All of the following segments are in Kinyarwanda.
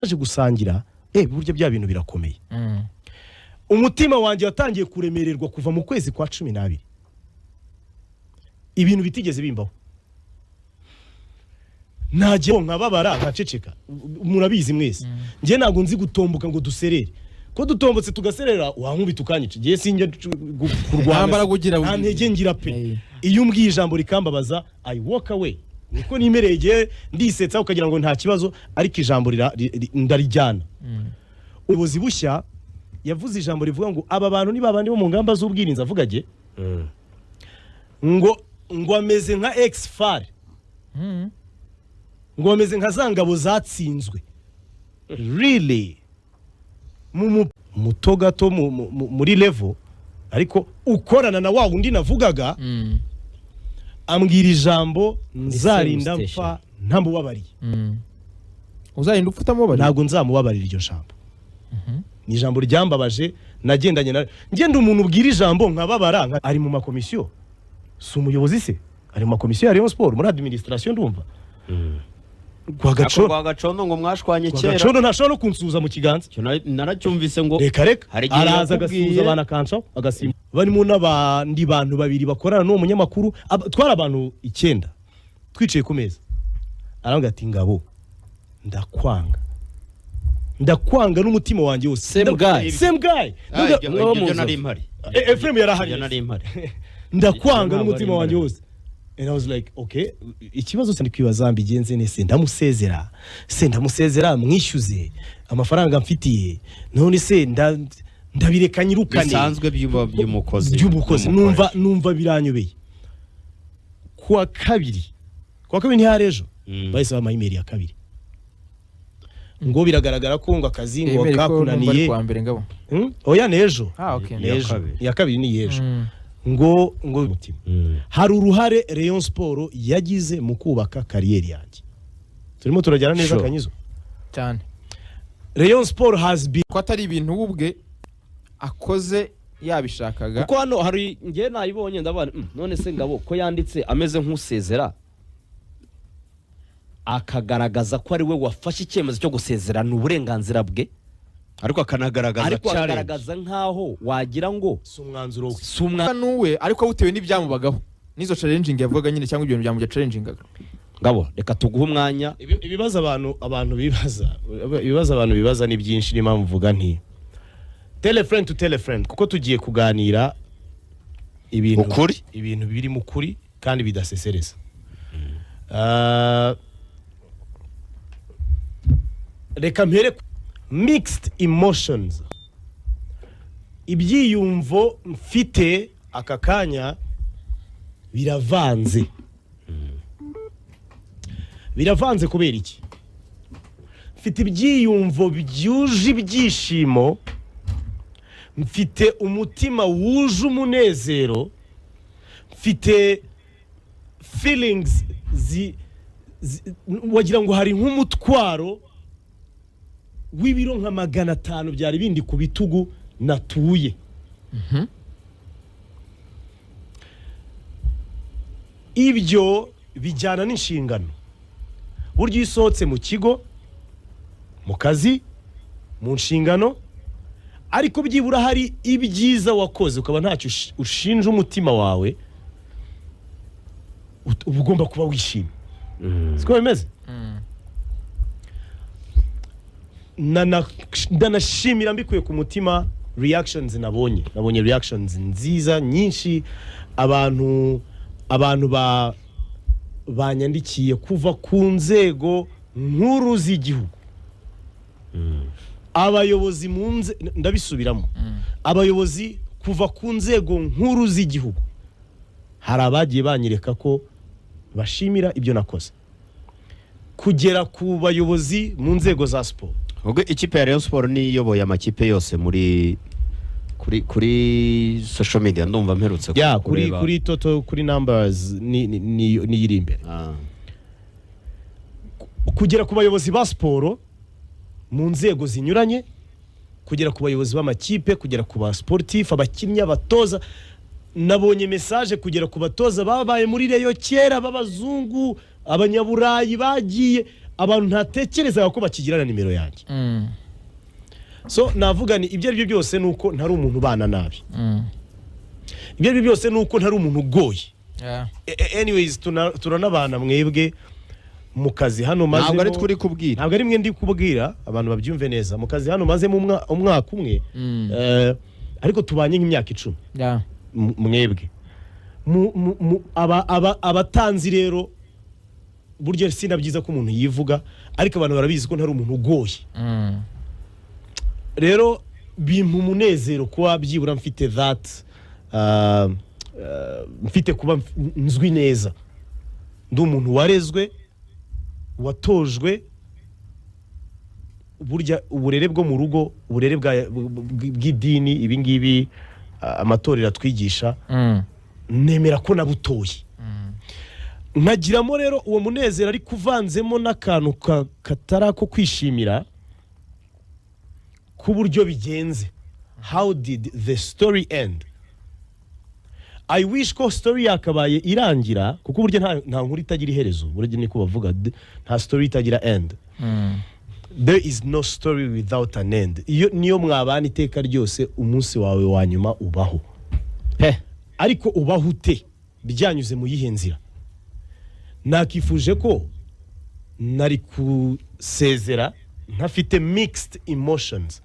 aje gusangira burya bya bintu birakomeye. Umutima wanjye watangiye kuremererwa kuva mu kwezi kwa 12. Ibintu bitigeze bimbaho. Najye nkababara nkaceceka. Murabizi mwese. Ngiye nago nzi gutomboka ngo duserere. Ko dutombotse tugaserera wankubita ukanyica. Ngiye sinjye kurwana. Nta ntege ngira pe. Iyo umbwiye ijambo rikambabaza I walk away. Niko nimereye ndisetsa ukagira ngo nta kibazo ariko ijambo ndarijyana. Ubuyobozi bushya yavuze ijambo rivuga ngo aba bantu ni babandi bo mu ngamba z'ubwirinzi avugaje ngo ameze nka ex-far ngo ameze nka zangabo zatsinzwe really muto gato muri level ariko ukorana na wa wundi navugaga ambwira ijambo nzarinda mpfa ntamubabariye uzarinda ufite amubabariye ntago nzamubabarira iryo jambo ni ijambo ryambabaje nagendanye ngenda umuntu ubwira ijambo nkababara ari mu makomisiyo si umuyobozi se ari mu makomisiyo ya Rayon Sport muri administration ndumva Rwagacondo ngo mwashwanye kera Rwagacondo ntashobora no kunsuza mu kiganza naracyumvise ngo reka araza agasuza abana kanca agasimba barimo n'abandi bantu babiri bakorana n'uwo munyamakuru twara abantu 9 twicaye ku meza aranga ati ngabo ndakwanga n'umutima wanjye wose same guy ibyo nari impari Ephraim yarahari ndakwanga n'umutima wanjye wose. And I was like, okay, ikibazo cyane kwibaza mbigenze nese ndamusezera mwishyuze amafaranga mfitiye none se ndabireka nyirukane bisanzwe by'umukozi numva biranyobeye. Kwa kabiri ntiharejo bahise bama email ya kabiri ngo biragaragara ko ngo akazi ngo kakunaniye oya nejo ya kabiri ni yejo ngo mutima hari uruhare Rayon Sport yagize mu kubaka kariyeri yanjye turimo turajyana neza kanyizo cyane. Rayon Sport has been ko atari ibintu ubwe akoze yabishakaga kuko hano hari ngiye nayibonye ndabana none se ngabo ko yanditse ameze nk'usezera akagaragaza ko ari we wafashe icyemezo cyo gusezerana uburenganzira bwe ariko akanagaragaza nkaho wagira ngo sumwanzuro nuwe ariko butewe n'ibyamubagaho nizo challenging yavuga nyine cyangwa ibintu byamuja challengingaga ngabo reka tuguhe umwanya. Ibibazo abantu bibaza ni byinshi n'impamvu mvuga nti tell a friend to tell a friend kuko tugiye kuganira ibintu biri mu kuri kandi bidasesereza. Reka mpere mixed emotions, ibyiyumvo mfite aka kanya biravanze kubera iki? Mfite ibyiyumvo byuje ibyishimo, mfite umutima wuje umunezero, mfite feelings wagira ngo hari nk'umutwaro w'ibiro nka 500 byari bindi ku bitugu natuye. Ibyo bijyana n'inshingano. Buryo isotse mu kigo, mu kazi, mu nshingano, ariko byibura hari ibyiza wakoze ukaba ntacyo ushinja umutima wawe, ugomba kuba wishimye. Siko bimeze? Ndanashimira mbikuye ku mutima reactions nabonye reactions nziza nyinshi, abantu banyandikiye kuva ku nzego nkuru z'igihugu, abayobozi ndabisubiramo, abayobozi kuva ku nzego nkuru z'igihugu hari abagiye banyereka ko bashimira ibyo nakoze, kugera ku bayobozi mu nzego za sport. Ubwo ikipe ya Rayon Sport ni iyoboye amakipe yose kuri social media ndumva mperutse kuri total kuri numbers ni yiri imbere. Kugera ku bayobozi ba sport mu nzego zinyuranye, kugera ku bayobozi b'amakipe, kugera ku ba sportif, abakinnyi, abatoza. Nabonye message kugera ku batoza babaye muri Rayon kera b'abazungu, abanyaburayi bagiye, abantu ntatekerezaga ko bakigirana nimero yanjye. So navuga ni ibyo aribyo byose nuko ntari umuntu ubana nabi. Ibyo aribyo byose nuko ntari umuntu ugoye. Anyways turanabana mwebwe mu kazi hano maze ntabwo ari twuri kubwira, ntabwo ari mwe ndi kubwira abantu babyumve neza. Mu kazi hano maze mu umwaka umwe ariko tubanye nk'imyaka 10 mwebwe abatanzi rero buryo sina byiza ko umuntu yivuga, ariko abantu barabizi ko ntari umuntu ugoye. Rero bimpa umunezero kuba byibura mfite that mfite kuba nzwi neza, ndi umuntu warezwe, watojwe, burya uburere bwo mu rugo, uburere bw'idini, ibi ngibi amatorero atwigisha, nemera ko nabutoye. Nkagiramo rero uwo munezero ari kuvanzemo n'akantu katarako kwishimira ku buryo bigenze. How did the story end? I wish ko story yakabaye irangira, kuko buryo nta nkuru itagira iherezo, buryo niko bavuga, nta story itagira end. There is no story without an end. Iyo niyo mwabana iteka ryose, umunsi wawe wa nyuma ubaho. Ariko ubaho ute? Byanyuze mu yihe nzira? Nakifuje ko nari kusezera ntafite mixed emotions.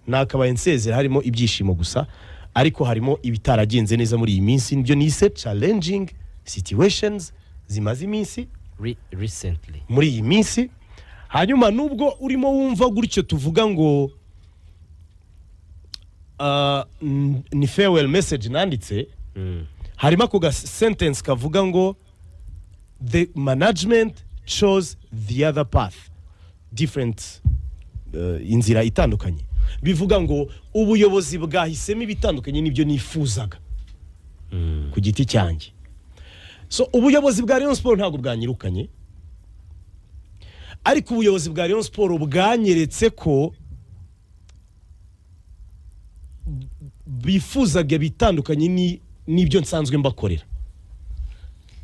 Nakabaye nsezera harimo ibyishimo gusa, ariko harimo ibitaragenze neza muri iyi minsi, nibyo nise challenging situations zimaze iminsi recently muri iyi minsi. Hanyuma nubwo urimo wumva gutyo tuvuga ngo ni farewell message nanditse, harimo ako sentence kavuga ngo the management chose the other path, different inzira itandukanye. Bivuga ngo ubuyobozi bwahisemo ibitandukanye nibyo nifuzaga ku giti cyanjye. So ubuyobozi bwa Rayon Sport ntabwo bwanyirukanye, ariko ubuyobozi bwa Rayon Sport bwanyeretse ko bifuzaga bitandukanye n'ibyo nsanzwe mbakorera.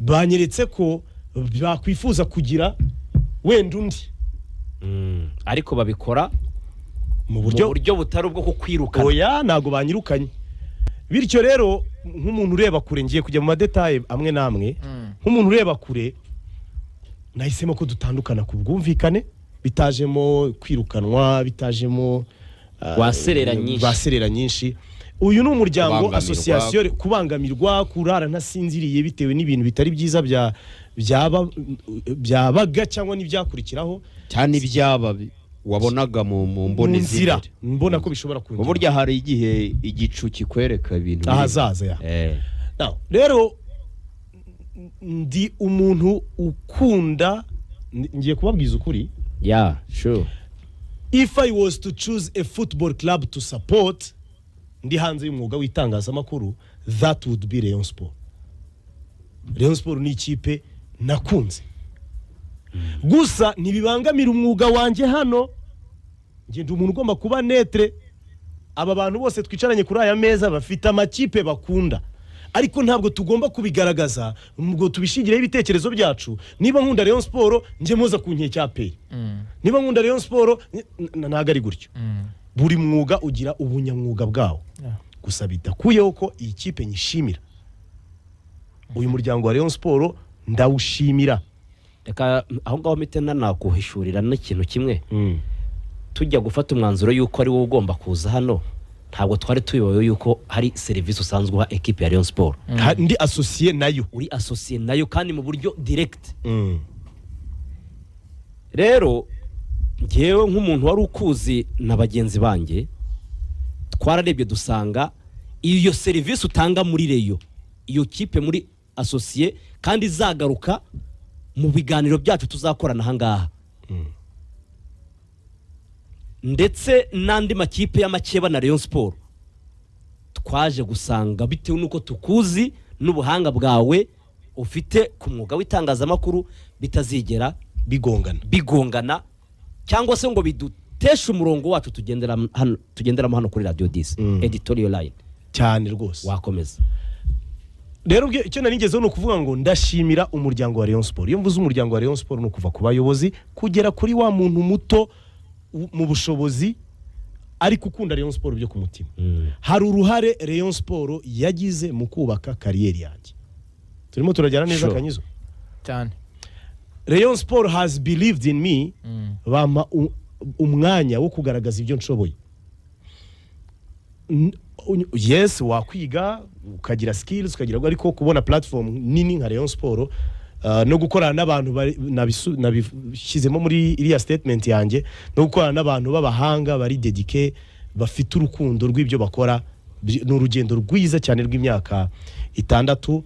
Banyeretse ko bakwifuza kugira wenda undi, ariko babikora mu buryo butari ubwo kukwirukana. Oya, ntago banyirukanye. Bityo rero nk'umuntu ureba kure, ngiye kujya mu madetail amwe namwe, nk'umuntu ureba kure nahisemo ko dutandukana ku bwumvikane, bitajemo kwirukanwa, bitajemo waserera nyinshi. Uyu ni umuryango association, kubangamirwa, kurara ntasinziriye bitewe n'ibintu bitari byiza byabaga cyangwa n'ibyakurikiraho cyane ibyaba wabonaga mu mboni zira, mbona ko bishobora kuba. Burya hari igihe igicu kikwereka ibintu ahazaza ya. Rero ndi umuntu ukunda, ngiye kubabwiza ukuri. Sure. If I was to choose a football club to support, ndi hanze y'umwuga w'itangazamakuru, that would be Rayon Sport. Rayon Sport ni ikipe nakunze. Gusa ntibibangamira umwuga wanjye hano. Ngiye ndi umuntu ugomba kuba netre. Aba bantu bose twicaranye kuri aya meza bafite amakipe bakunda, ariko ntabwo tugomba kubigaragaza ngo tubishigireho ibitekerezo byacu. Niba nkunda Rayon Sport, nje muza ku nke cyaperi. Niba nkunda Rayon Sport, ntago ari gutyo. Buri mwuga ugira ubunyamwuga bwawo. Gusa bidakuyeho ko iyi kipe nyishimira. Uyu muryango wa Rayon Sport ndawushimira. Reka aho ngaho mitena nakuhishurira n'ikintu kimwe. Tujya gufata umwanzuro yuko ari wowe ugomba kuza hano, ntabwo twari tuyoboye yuko hari service usanzwe uha equipe ya Rayon Sport. Ndi associé nayo. Uri associé nayo kandi mu buryo direct. Rero ngewe nk'umuntu wari ukuzi na bagenzi banjye, twararebye dusanga iyo service utanga muri Rayon, iyo kipe muri associé kandi izagaruka mu biganiro byacu tuzakorana hangaha. Ndetse n'andi makipe y'amakeba na Rayon Sport twaje gusanga bitewe nuko tukuzi n'ubuhanga bwawe ufite ku mwuga w'itangazamakuru bitazigera bigongana cyangwa se ngo biduteshe umurongo wacu tugenderamo hano kuri Radio 10 editorial line cyane rwose. Wakomeza. rero icyo narigezeho ni ukuvuga ngo ndashimira umuryango wa Rayon Sport. Iyo mvuze umuryango wa Rayon Sport ni ukuva ku bayobozi kugera kuri wa muntu muto mu bushobozi ariko ukunda Rayon Sport byo ku mutima. Hari uruhare Rayon Sport yagize mu kubaka kariyeri yanjye. Turimo turajyana neza Kanyizo cyane. Rayon Sport has believed in me, bama umwanya wo kugaragaza ibyo nshoboye. Yes, wakwiga ukagira skills ukagira ariko kubona platform nini nka Rayon Sport no gukorana n'abantu nabishyizemo muri iriya statement yanjye, no gukorana n'abantu b'abahanga bari dedique bafite urukundo rw'ibyo bakora. N'urugendo rwiza cyane rw'imyaka 6.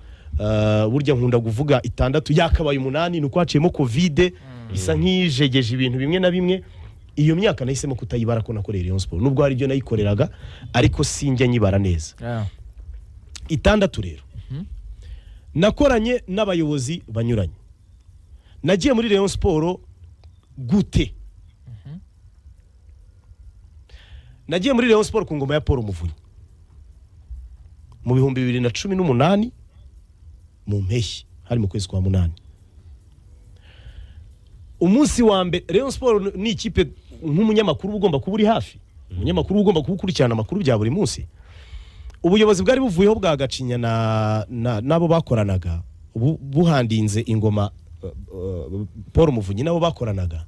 Burya nkunda kuvuga 6 yakabaye 8 nuko haciyemo covid isa nk'ijegeje ibintu bimwe na bimwe. Iyo myaka nahisemo kutayibara ko nakorera Rayon Sport nubwo hari byo nayikoreraga ariko sinjya nyibara neza. 6 rero nakoranye n'abayobozi banyuranye. Nagiye muri Rayon Sport gute? Nagiye muri Rayon Sport ku ngoma ya Paul Muvunyi mu 2018 mu mpeshyi hari mu kwezi kwa 8. Umunsi wa mbere Rayon Sport ni ikipe nk'umunyamakuru ugomba kuba uri hafi, umunyamakuru ugomba kubukurikirana amakuru bya buri munsi. Ubuyobozi bwari buvuyeho bwagacinya nabo bakoranaga buhandinze ingoma Paul Muvunyi nabo bakoranaga.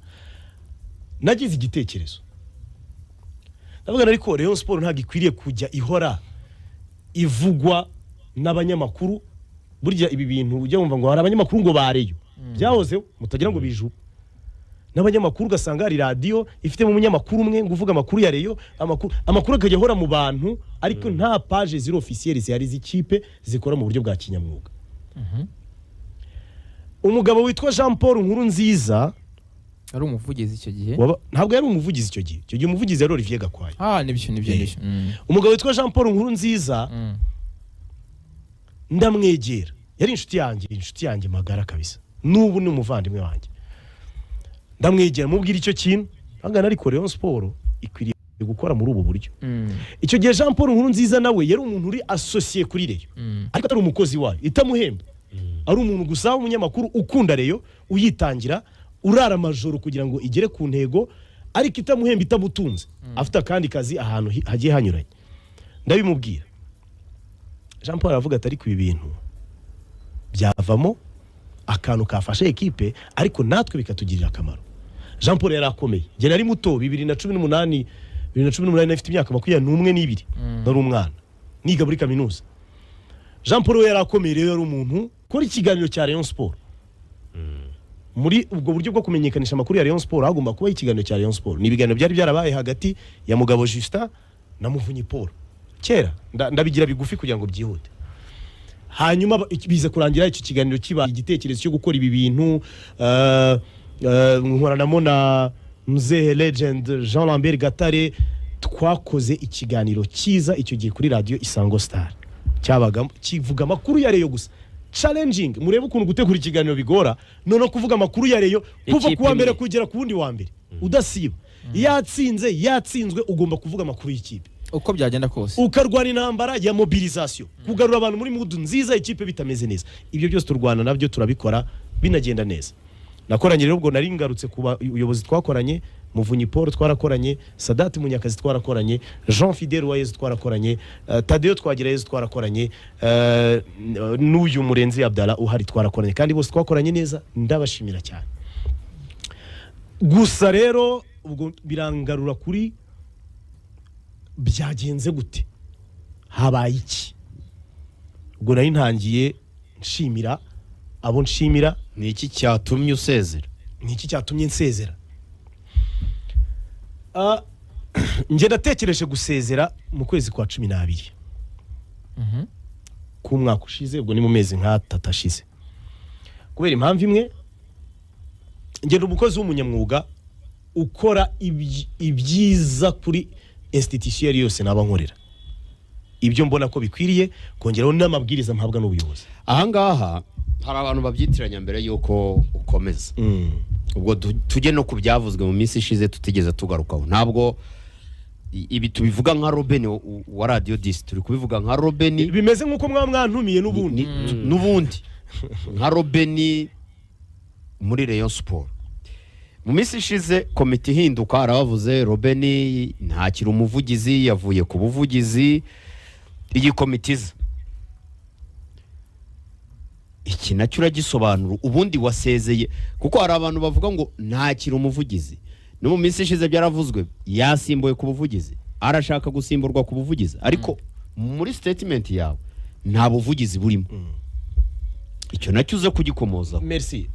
Nagize igitekerezo ndavuga ariko Rayon Sport ntabwo ikwiriye kujya ihora ivugwa n'abanyamakuru. Burya ibi bintu ujya wumva ngo hari abanyamakuru ngo bareyo byahozeho mutagira ngo biju n'abanyamakuru gasanga ari radio ifite mu munyamakuru umwe ngo uvuga amakuru ya Rayon, amakuru akajya hora mu bantu ariko nta page zero officielle zihari z'ikipe zikora mu buryo bwa kinyamwuga. Umugabo witwa Jean Paul Nkurunziza ari umuvugizi icyo gihe. Ntabwo yari umuvugizi icyo gihe. Icyo gihe umuvugizi yari Olivier Gakwaya. Nibyo. Umugabo witwa Jean Paul Nkurunziza ndamwegera, yari inshuti yanjye magara kabisa, n'ubu ni umuvandimwe wanjye. Ndamwegera mubwira icyo kintu agana ariko Rayon Sport ikwiriye gukora muri ubu buryo. Icyo gihe Jean Paul Nkurunziza nawe yari umuntu uri associé kuri Rayon ariko atari umukozi wayo itamuhemba, ari umuntu gusa umunyamakuru ukunda Rayon uyitangira urara amajoro kugira ngo igere ku ntego ariko itamuhemba itamutunze, afite kandi kazi ahantu hagiye hanyuranye. Ndabimubwira Jean Paul aravuga ati ariko ibi bintu byavamo akantu kafashe ekipe ariko natwe bikatugirira akamaro. Jean Paul yari akomeye, je nari muto 2018 nafite imyaka 21 nari umwana niga muri kaminuza. Jean Paul yari akomeye rero yari umuntu kuri ikiganiro cya Rayon Sport. Muri ubwo buryo bwo kumenyekanisha amakuru ya Rayon Sport hagomba kuba ikiganiro cya Rayon Sport. Ni ibiganiro byari byarabaye hagati ya Mugabo Justin na Muvunyi Paul. Kera ndabigira bigufi kugira ngo byihute. Hanyuma bize kurangira icyo kiganiro kiba igitekerezo cyo gukora ibi bintu nkoranamo na Mzee Legend Jean Lambert Gatare. Twakoze ikiganiro cyiza icyo gihe kuri radio Isango Star cyabaga kivuga amakuru ya Rayon gusa, challenging. Murebe ukuntu gutegura ikiganiro bigora, none kuvuga amakuru ya Rayon kuva kuwa mbere kugera ku wundi wa mbere udasiba. Yatsinzwe ugomba kuvuga amakuru y'ikipe uko byagenda kose, ukarwana intambara ya mobilisation, kugarura abantu muri mudu nziza ikipe bitameze neza. Ibyo byose turwana nabyo turabikora binagenda neza. Nakoranye rero ubwo nari ngarutse kuba uyobozi twakoranye, Muvunyi Paul twarakoranye, Sadat Munyakazi twarakoranye, Jean Fidel Wayez twarakoranye, Tadeo Twagirayezu twarakoranye, n'uyu Murenzi Abdallah uhari twarakoranye, kandi bose twakoranye neza, ndabashimira cyane. Gusa rero ubwo birangarura kuri byagenze gute, habaye iki? Ubwo nari ntangiye nshimira abo nshimira. Ni iki cyatumye usezera? Ni iki cyatumye nsezera? Nge natekereje gusezera mu kwezi kwa 12 ku mwaka ushize, ubwo ni mu mezi nka 3 ashize. Kubera impamvu imwe, nge umukozi w'umunyamwuga ukora ibyiza kuri institution yose naba nkorera. Ibyo mbona ko bikwiriye kongeraho n'amabwiriza mpabwa n'ubuyobozi. Ahangaha hari abantu babyitiranya mbere yuko ukomeza. Ubwo tujye no kubyavuzwe mu minsi ishize tutigeze tugarukaho. Ntabwo ibi tubivuga nka Robben wa Radio 10 turi kubivuga nka Robben bimeze nkuko mwantumiye n'ubundi n'ubundi nka Robben muri Rayon Sport. Mu minsi ishize komite ihinduka arabavuze Robben ntakiri umuvugizi yavuye ku buvugizi iyi komitiza iki nacyo uragisobanura ubundi wasezeye kuko hari abantu bavuga ngo ntakiri umuvugizi no mu minsi ishize byaravuzwe yasimbuye ku buvugizi arashaka gusimburwa ku buvugizi ariko muri statement yawe nta buvugizi burimo icyo nacyo uze kugikomoza merci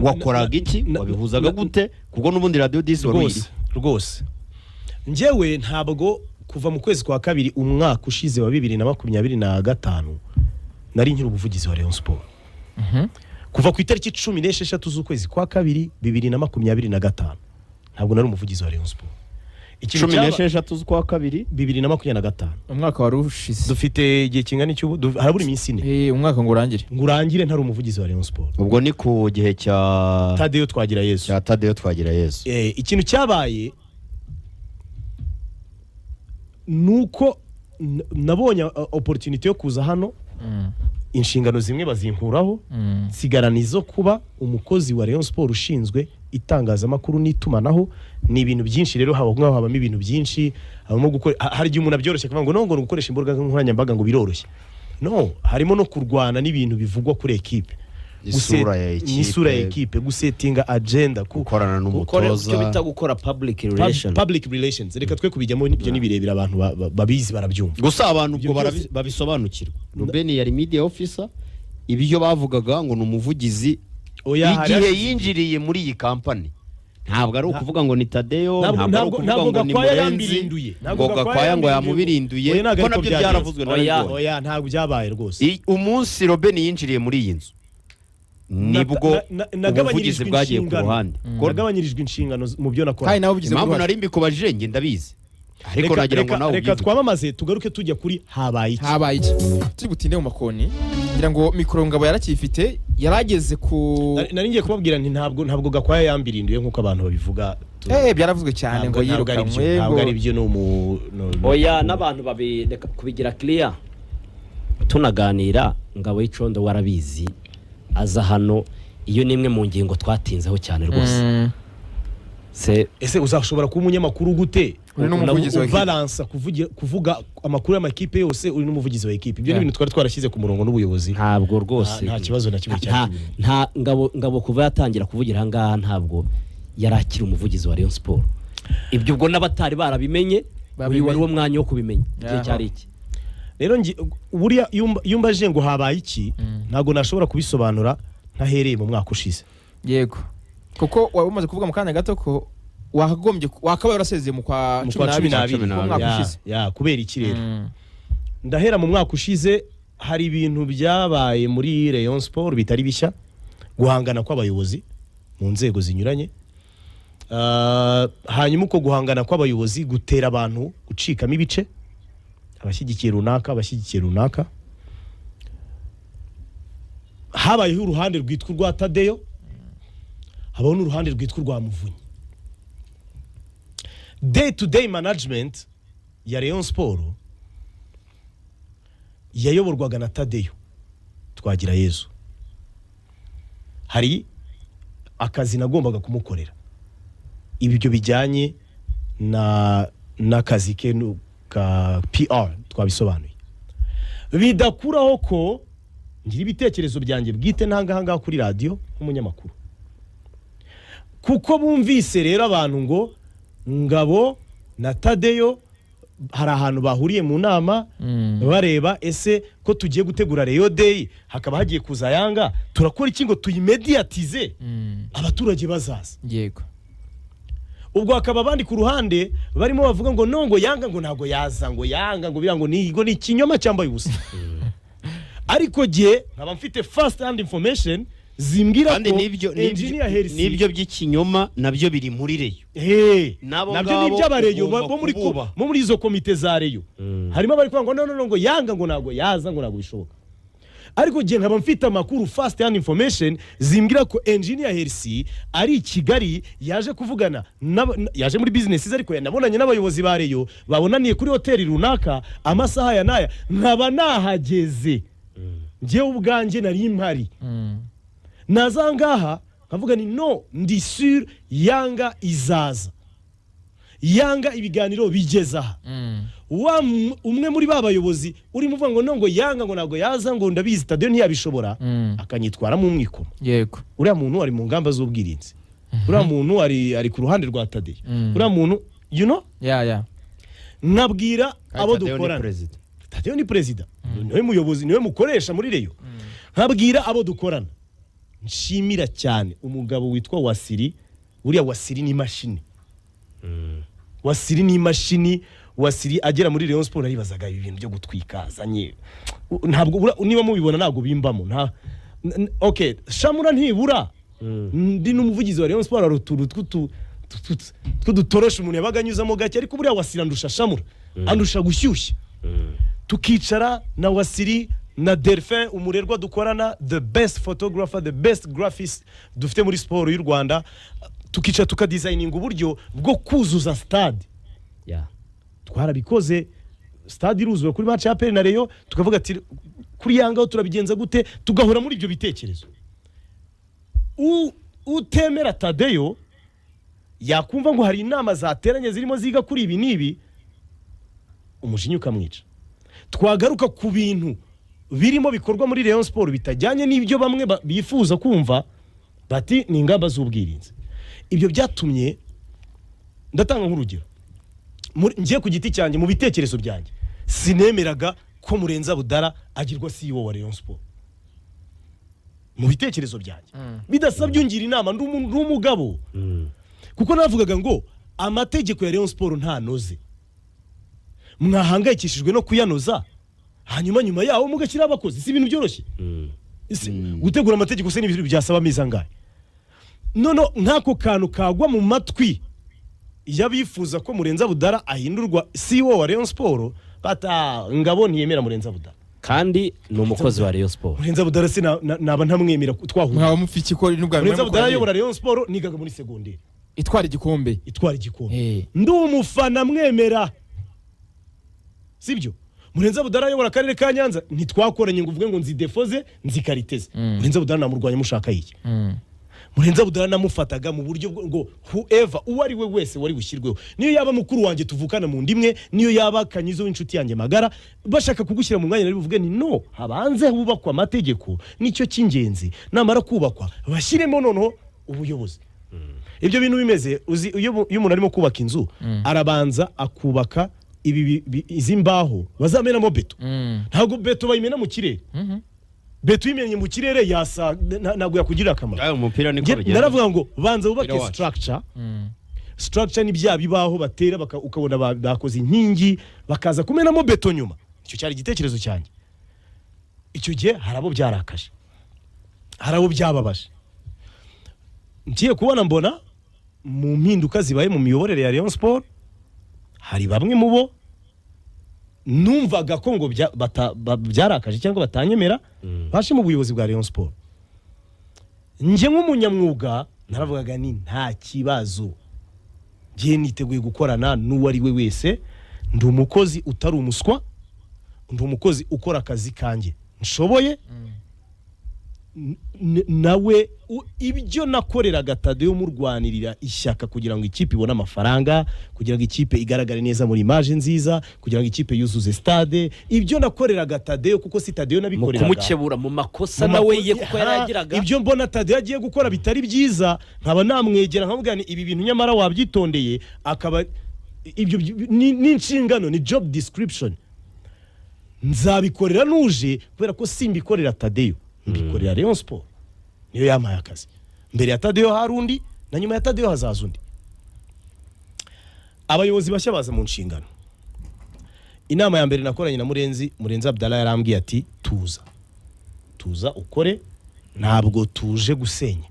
wakoraga iki wabihuzaga gute kuko n'ubundi Radio 10 rwose njyewe ntabwo kuva mu kwezi kwa kabiri umwaka ushize wa 2025 nari nkiri ubuvugizi wa Rayon Sport kuva ku itariki 16 z'ukwezi kwa kabiri 2025 ntabwo nari umuvugizi wa Rayon Sport 16 z'ukwa kabiri 2025 umwaka wari ushize dufite igihe kingana cy'ubu harabura iminsi ine umwaka ngurangire ntari umuvugizi wa Rayon Sport ubwo ni ku gihe cya Tadeo Twagira Yesu ikintu cyabaye nuko nabonye opportunity yo kuza hano inshingano zimwe bazinkuraho sigarana izo kuba umukozi wa Rayon Sport ushinzwe itangazamakuru n'itumanaho ni ibintu byinshi rero habamo ibintu byinshi habamo gukora hari igihe umuntu abyoroshye kuvuga ngo no gukoresha imbuga nkoranyambaga ngo biroroshye no harimo no kurwana n'ibintu bivugwa kuri equipe isura ya equipe gusetinga agenda gukorana n'umutoza cyo bita gukora public relations reka twe kubijyamo ibyo nibirebera abantu babizi barabyumva gusa abantu ubwo babisobanukirwa Robben yari media officer ibyo bavugaga ngo n'umuvugizi igihe yinjiriye muri iyi company ntabwo ari ukuvuga ngo ni Tadeo ntabwo ari ukuvuga ngo ni Murenzi ngo Gakwaya ngo yamubirinduye ko nabyo byaravuzwe oya ntabwo byabaye rwose umunsi Robben yinjiriye muri iyi nzu nibwo ubuvugizi bwagiye ku ruhande nagabanyirijwe inshingano mu byo nakora impamvu nari mbikubajije nge ndabizi ariko nagira ngo nawe reka twamamaze tugaruke tujya kuri habaye iki turi butinde mu makoni ngira ngo mikoro ngabo yarakifite yarageze ku nari ngiye kubabwira nti ntabwo Gakwaya yambirinduye nkuko abantu babivuga byaravuzwe cyane ngo yirukanwe ntabwo ari byo oya n'abantu babireka kubigira clear tunaganira Ngabo y'Icondo warabizi aza hano iyo nimwe mu ngingo twatinzeho cyane rwose ese uzashobora kuba umunyamakuru gute uri n'umuvugizi wa balance kuvuga amakuru y'amakipe yose uri n'umuvugizi wa equipe ibyo n'ibintu twari twarashyize ku murongo n'ubuyobozi ntabwo rwose nta kibazo na kimwe cyane nta Ngabo kuva yatangira kuvugira hangaha ntabwo yarakira umuvugizi wa Rayon Sport ibyo ubwo n'abatari barabimenye uyu wari wo mwanya wo kubimenya igihe cyari iki rero buriya yumbaje ngo habaye iki ntago nashobora kubisobanura ntahereye mu mwaka ushize yego kuko wari umaze kuvuga mu kanya gato ko wakabaye urasezeye mu kwa 12 mu mwaka ushize kubera iki rero ndahera mu mwaka ushize hari ibintu byabaye muri Rayon Sport bitari bishya guhangana kw'abayobozi mu nzego zinyuranye hanyuma uko guhangana kw'abayobozi gutera abantu gucikamo ibice abashyigikiye runaka habayeho uruhande rwitwa rwa Tadeo habaho n'uruhande rwitwa rwa Muvunyi day to day management ya Rayon Sport yayoborwaga na Tadeo Twagira Yesu hari akazi nagombaga kumukorera ibyo bijyanye n'akazi ke ka PR twabisobanuye bidakuraho ko ngira ibitekerezo byanjye bwite ntangahanga kuri radio nk'umunyamakuru kuko bumvise rero abantu ngo Ngabo na Tadeo hari ahantu bahuriye mu nama bareba ese ko tugiye gutegura Rayon Day hakaba hagiye kuza Yanga turakora iki ngo tuyimediatize abaturage bazaza yego ubwo hakaba abandi ku ruhande barimo bavuga ngo nongo Yanga ngo ntago yaza ngo Yanga ngo birango ni ikinyoma cyambaye ubusa ariko je nkaba mfite first hand information zimbwira ko engineer Hersi nibyo by'ikinyoma nabyo biri muri Rayon nabyo nibyo abareyo bo muri izo komite za Rayon harimo bari kuvuga ngo no ngo Yanga ngo ntago yaza ngo ntago bishoboka ariko gihe nkaba mfite amakuru fast hand information zimbwira ko engineer Hersi ari Kigali yaje kuvugana yaje muri business ariko yanabonanye n'abayobozi ba Rayon babonaniye kuri hoteli runaka amasaha ya naya nkaba nahageze ngiye ubwanjye nari impari nazangaha nkavuga ni no ndi sur Yanga izaza Yanga ibiganiro bigezaha umwe muri babayobozi uri muvuga ngo nongo Yanga ngo nago yaza ngo ndabizi stadion ntiyabishobora akanyitwara mu mwikomo yego uriya muntu ari mu ngamba z'ubwirinzi uriya muntu ari ku ruhande rwa Tadeo uriya muntu you know nkabwira abo dukorana Tadeo ni president niwe muyobozi niwe mukoresha muri Rayon nkabwira abo dukorana nshimira cyane umugabo witwa Wasiri uriya Wasiri ni mashini Wasiri ni mashini Wasiri agera muri Rayon Sport aribazaga ibintu byo gutwikazanye ntabwo niba mubibona nago bimbamo nta okay Shamura ntibura ndi n'umuvugizi wa Rayon Sport aruturu twadutorosha umuntu yabaganyuzamo gake ariko buriya Wasiri andusha Shamura andusha gushyushya tukicara na Wasiri na Delphin umurerwa dukorana the best photographer the best graphist dufite muri sport y'u Rwanda tukica tukadesigninga uburyo bwo kuzuza stade twarabikoze stade iruzwe kuri match ya PL na Rayon tukavuga ati kuri Yanga turabigenza gute tugahora muri ibyo bitekerezo utemera Tadeo yakumva ngo hari inama zateranye zirimo ziga kuri ibi nibi umushinyu kamwica twagaruka ku bintu birimo bikorwa muri Rayon Sport bitajyanye n'ibyo bamwe bifuza kumva bati ni ingamba z'ubwirinzi ibyo byatumye ndatanga nk'urugero ngiye ku giti cyanjye mu bitekerezo byanjye sinemeraga ko Murenza Budara agirwa CEO wa Rayon Sport mu bitekerezo byanjye bidasabye ungira inama ndumugabo kuko navugaga ngo amategeko ya Rayon Sport nta noze mwahangayikishijwe no kuyanoza hanyuma nyuma yaho mugashyira abakozi si ibintu byoroshye gutegura amategeko se n'ibintu byasaba mizangaye nono nkako kantu kagwa mu matwi yabifuza ko Murenza Budara ahindurwa CEO wa Rayon Sport bata ngabo ntiyemera Murenza Budara kandi ni umukozi wa Rayon Sport Murenza Budara se naba ntamwemera twahura nkaba mufiki ko n'ubwa Murenza Budara yobora Rayon Sport nigaga muri secondaire itwara igikombe ndi umufana mwemera sibyo Murenza Budara yobora akarere ka Nyanza ntitwakoranye ngo uvuge ngo nzidefoze nzikariteze Murenza Budara namurwanya mushaka yiki Murenza Budara namufataga mu buryo ngo whoever uwari we wese wari bushyirweho niyo yaba mukuru wanjye tuvukana mu ndimwe niyo yaba kanyizo w'inshuti yanjye magara bashaka kugushyira mu mwanya nari buvuge ni no habanze hubakwa amategeko nicyo cy'ingenzi namara kubakwa bashyiremo noneho ubuyobozi ibyo bintu bimeze uzi iyo umuntu arimo kubaka inzu arabanza akubaka izi mbaho bazamenamo beto ntabwo beto bayimena mu kirere beto yimenye mu kirere yasa ntabwo yakugirira akamaro umupira niko bigenda naravuga ngo banza bubake structure ni bya bibaho batera ukabona bakoze inkingi bakaza kumenamo beto nyuma icyo cyari igitekerezo cyanjye icyo gihe harabo byarakaje harabo byababaje ngiye kubona mbona mu mpinduka zibaye mu miyoborere ya Rayon Sport hari bamwe mu bo numvaga ko ngo byarakaje cyangwa batanyemera bashe mu buyobozi bwa Rayon Sport nje nk'umunyamwuga naravugaga ni nta kibazo ngiye niteguye gukorana n'uwari we wese ndi umukozi utari umuswa ndi umukozi ukora akazi kanjye nshoboye nawe ibyo nakoreraga Tadeo murwanirira ishyaka kugira ngo ikipe ibone amafaranga kugira ngo ikipe igaragare neza muri image nziza kugira ngo ikipe yuzuze stade ibyo nakoreraga Tadeo kuko si Tadeo nabikoreraga kumukebura mu makosa nawe ye kuko yaragiraga ibyo mbona Tadeo agiye gukora bitari byiza nkaba namwegera nkamubwira ibi bintu nyamara wabyitondeye akaba ibyo ni inshingano ni job description nzabikorera nuje kubera ko simbikorera Tadeo mbikorera Rayon Sport niyo yamaye akazi mbere ya Tadeo harundi na nyuma ya Tadeo hazaza undi abayobozi bashya baza mu nshingano inama ya mbere nakoranye na Murenza Abdallah yarambwiye ati tuza ukore ntabwo tuje gusenya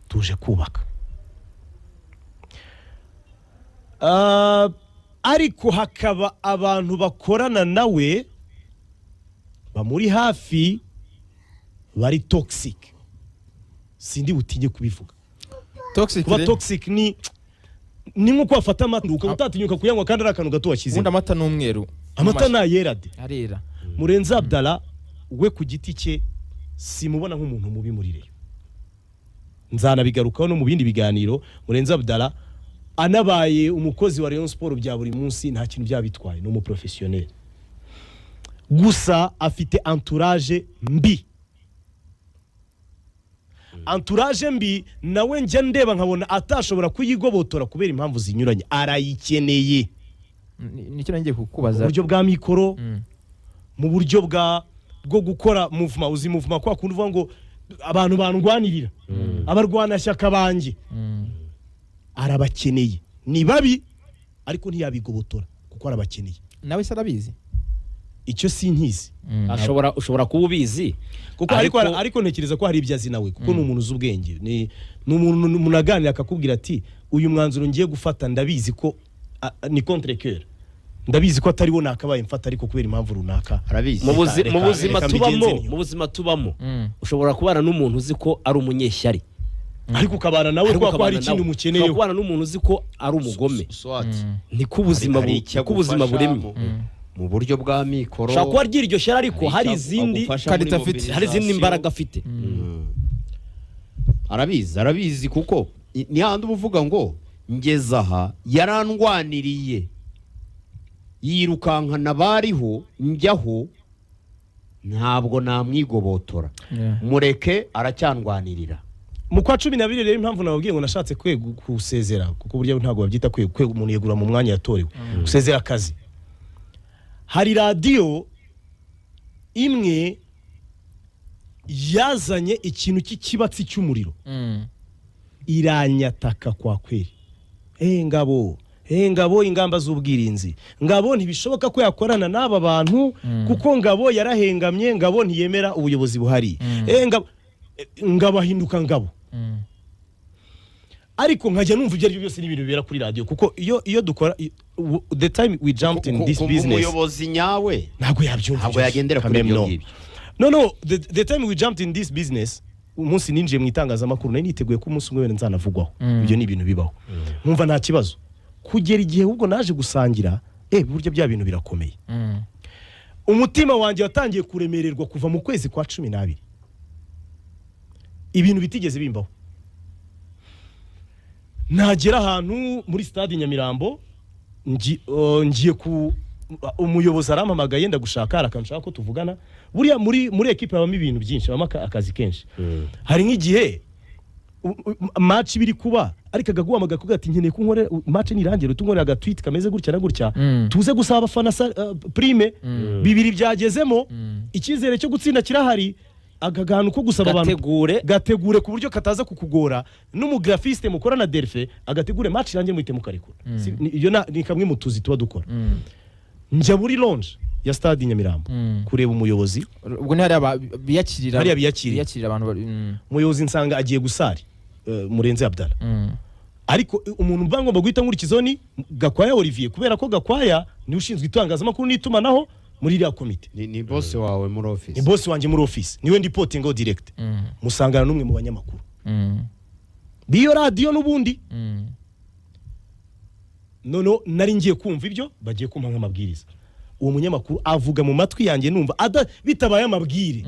tuje kubaka ariko hakaba abantu bakorana nawe bamuri hafi bari toxic sindi butinye kubivuga toxic kuba toxic ni nkuko wafata amata ukabutatinyuka kuyanywa kandi ari akantu gato washyize ubundi amata n'umweru amata nayera de arera Murenzi Abdallah we ku giti cye simubona nk'umuntu mubi muri Rayon nzanabigarukaho no mu bindi biganiro. Murenzi Abdallah anabaye umukozi wa Rayon Sport bya buri munsi nta kintu byabitwaye no mu professionnel gusa afite entourage mbi nawe njya ndeba nkabona atashobora kuyigobotora kubera impamvu zinyuranye arayikeneye nicyo nangiye kukubaza mu buryo bwa mikoro mu buryo bwo gukora movement uzi movement kwa kundi uvuga ngo abantu bandwanirira abarwana shyaka banje arabakeneye ni babi ariko ntiyabigobotora kuko arabakeneye nawe se arabizi icyo sinkizi ushobora kuba ubizi kuko ariko ntekereza ko hari ibyo azi nawe kuko ni umuntu uzi ubwenge ni umuntu munaganira akakubwira ati uyu mwanzuro ngiye gufata ndabizi ko ni contre cœur ndabizi ko atari bo nakabaye mfata ariko kubera impamvu runaka arabizi mu buzima tubamo ushobora kubana n'umuntu uzi ko ari umunyeshyari ariko ukabana nawe ko hari ikintu umukeneye ukabana n'umuntu uzi ko ari umugome niko ubuzima buremye mu buryo bwa mikoro ushobora kuba ry'iryo shyari ariko hari izindi mbaraga afite arabizi kuko ni handi uba uvuga ngo ngeze aha yarandwaniriye yirukankana bariho njyaho ntabwo namwigobotora mureke aracyandwanirira mu kwa 12 rero impamvu nababwiye ngo nashatse kusezera kuko buryo ntabwo babyita kwego umuntu yegura mu mwanya yatorewe gusezera akazi. Hari radio imwe yazanye ikintu cy'ikibatsi cy'umuriro iranyataka kwa kweli Ngabo ingamba z'ubwirinzi Ngabo ntibishoboka ko yakorana n'aba bantu kuko Ngabo yarahengamye Ngabo ntiyemera ubuyobozi buhari Ngabo ahinduka Ngabo ariko nkajya numva ibyo ari byose n'ibintu bibera kuri radio kuko iyo dukora the time we jumped in this business umuyobozi nyawe ntabwo yabyumva ntabwo yagendera kuri ibyo ngibyo no the time we jumped in this business umunsi ninjiye mu itangazamakuru nari niteguye ko umunsi umwe nzanavugwaho ibyo ni ibintu bibaho nkumva nta kibazo kugera igihe ubwo naje gusangira buryo bya bintu birakomeye umutima wanjye watangiye kuremererwa kuva mu kwezi kwa 12 ibintu bitigeze bimbaho nagera ahantu muri stade Nyamirambo ngiye ku umuyobozi arampamagaye ndagushaka arakanshaka ko tuvugana buriya muri equipe habamo ibintu byinshi habamo akazi kenshi hari nk'igihe match biri kuba ariko agaguhamagaye kugira ati nkeneye kunkore match nirangira utunkorera agatweet kameze gutya na gutya tuze gusaba abafana prime bibiri byagezemo icyizere cyo gutsinda kirahari agaganu ko gusaba abantu gategure ku buryo kataza kukugora n'umugraphiste mukorana Delphe agategure match irangiye muhite mukarekura iyo ni kamwe mu tuzi tuba dukora njya muri lounge ya stade Nyamirambo kureba umuyobozi ubwo ni hari biyakirira abantu umuyobozi nsanga agiye gusari Murenzi Abdallah ariko umuntu mbangomba guhita nkurikizo ni Gakwaya Olivier kubera ko Gakwaya ni ushinzwe itangazamakuru n'itumanaho muri iriya komite ni boss wawe muri office ni boss wanjye muri office niwe ndipotingo direct musangana n'umwe mu banyamakuru biyo radio n'ubundi no nari ngiye kumva ibyo bagiye kumpa nk'amabwiriza uwo munyamakuru avuga mu matwi yanjye numva bitabaye amabwire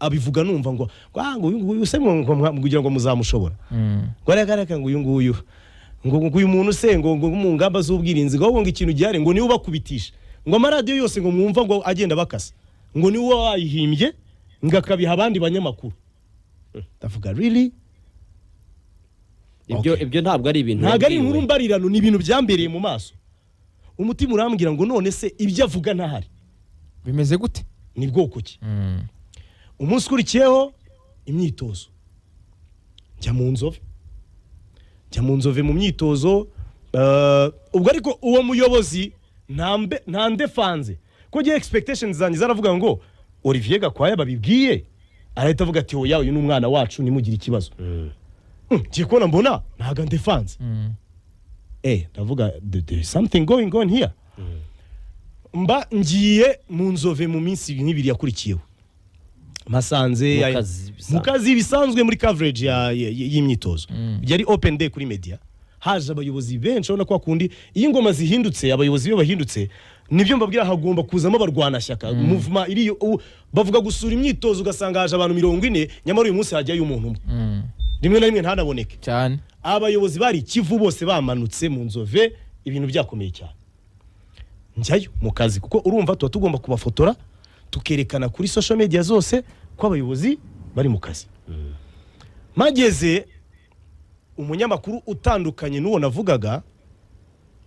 abivuga numva ngo uyu se kugira ngo muzamushobora ngo aragaraka ngo uyu uyu muntu se ngo mu ngamba z'ubwirinzi ngo ikintu gihari ngo niwe ubakubitisha ngo amaradiyo yose ngo mwumva ngo agenda bakasa ngo niwe wayihimbye ngakabiha abandi banyamakuru ndavuga really ibyo ntabwo ari ibintu ntabwo ari inkuru mbarirano ni ibintu byambereye mu maso umutima urambwira ngo none se ibyo avuga ntahari bimeze gute ni bwoko ki umunsi ukurikiyeho imyitozo njya mu nzove mu myitozo ubwo ariko uwo muyobozi nta ndefanze ko gihe expectations zanjye zaravuga ngo Olivier Gakwaya babibwiye arahita avuga ati oya uyu n'umwana wacu nimugire ikibazo ngiye kubona mbona ntaga ndefanze ndavuga there is something going on here ngiye mu nzove mu minsi 2 yakurikiyeho Masanze mu kazi bisanzwe muri coverage y'imyitozo yari open day kuri media haje abayobozi benshi ubona ko kundi iyo ingoma zihindutse abayobozi iyo bahindutse nibyo mbabwira hagomba kuzamo abarwana shyaka movement iri bavuga gusura imyitozo ugasanga haje abantu 40 nyamara uyu munsi hajyayo umuntu umwe rimwe na rimwe ntanaboneke cyane abayobozi bari Kivu bose bamanutse mu Nzove ibintu byakomeye cyane njyayo mu kazi kuko urumva tuba tugomba kubafotora tukerekana kuri social media zose ko abayobozi bari mu kazi mageze umunyamakuru utandukanye n'uwo navugaga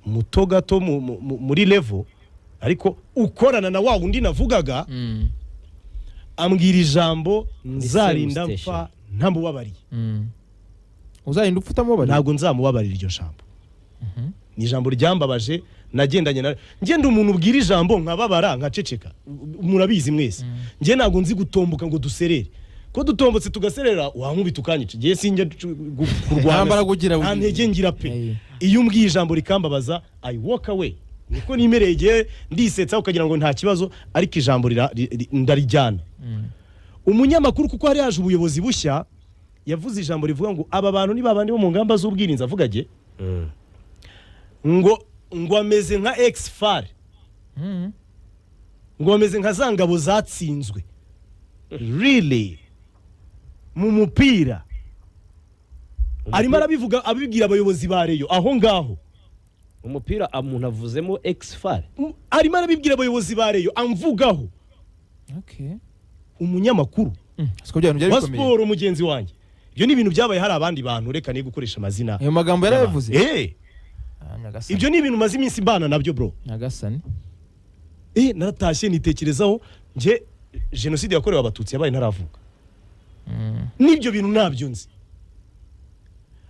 muto gato muri level ariko ukorana na wa wundi navugaga ambwira ijambo nzarinda mfa ntamubabariye uzarinda upfuta mubabariye ntabwo nzamubabarira iryo jambo ni ijambo ryambabaje nagendanye na ngenda umuntu ubwira ijambo nkababara nkaceceka murabizi mwese nge ntabwo nzi gutomboka ngo duserere ko dutombotse tugaserera wankubita ukanyica ngiye sinjye kurwana nta ntege ngira pe iyo umbwiye ijambo rikambabaza I walk away niko nimereye ndisetsa ukagira ngo nta kibazo ariko ijambo ndarijyana umunyamakuru kuko hari haje ubuyobozi bushya yavuze ijambo rivuga ngo aba bantu ni babandi bo mu ngamba z'ubwirinzi avugage ngo ameze nka ex-far ngo ameze nka za ngabo zatsinzwe really mu mupira arimo arabivuga abibwira abayobozi ba Reyo aho ngaho umupira umuntu avuzemo ex-far arimo arabibwira abayobozi ba Reyo amvugaho umunyamakuru wa sport mugenzi wanjye ibyo ni ibintu byabaye hari abandi bantu reka ni gukoresha amazina ayo magambo yarabivuze ibyo ni ibintu maze iminsi mbana nabyo bro Nyagasani naratashye nitekerezaho nje genocide yakorewe abatutsi yabaye ntaravuga nibyo bintu nabyo nzi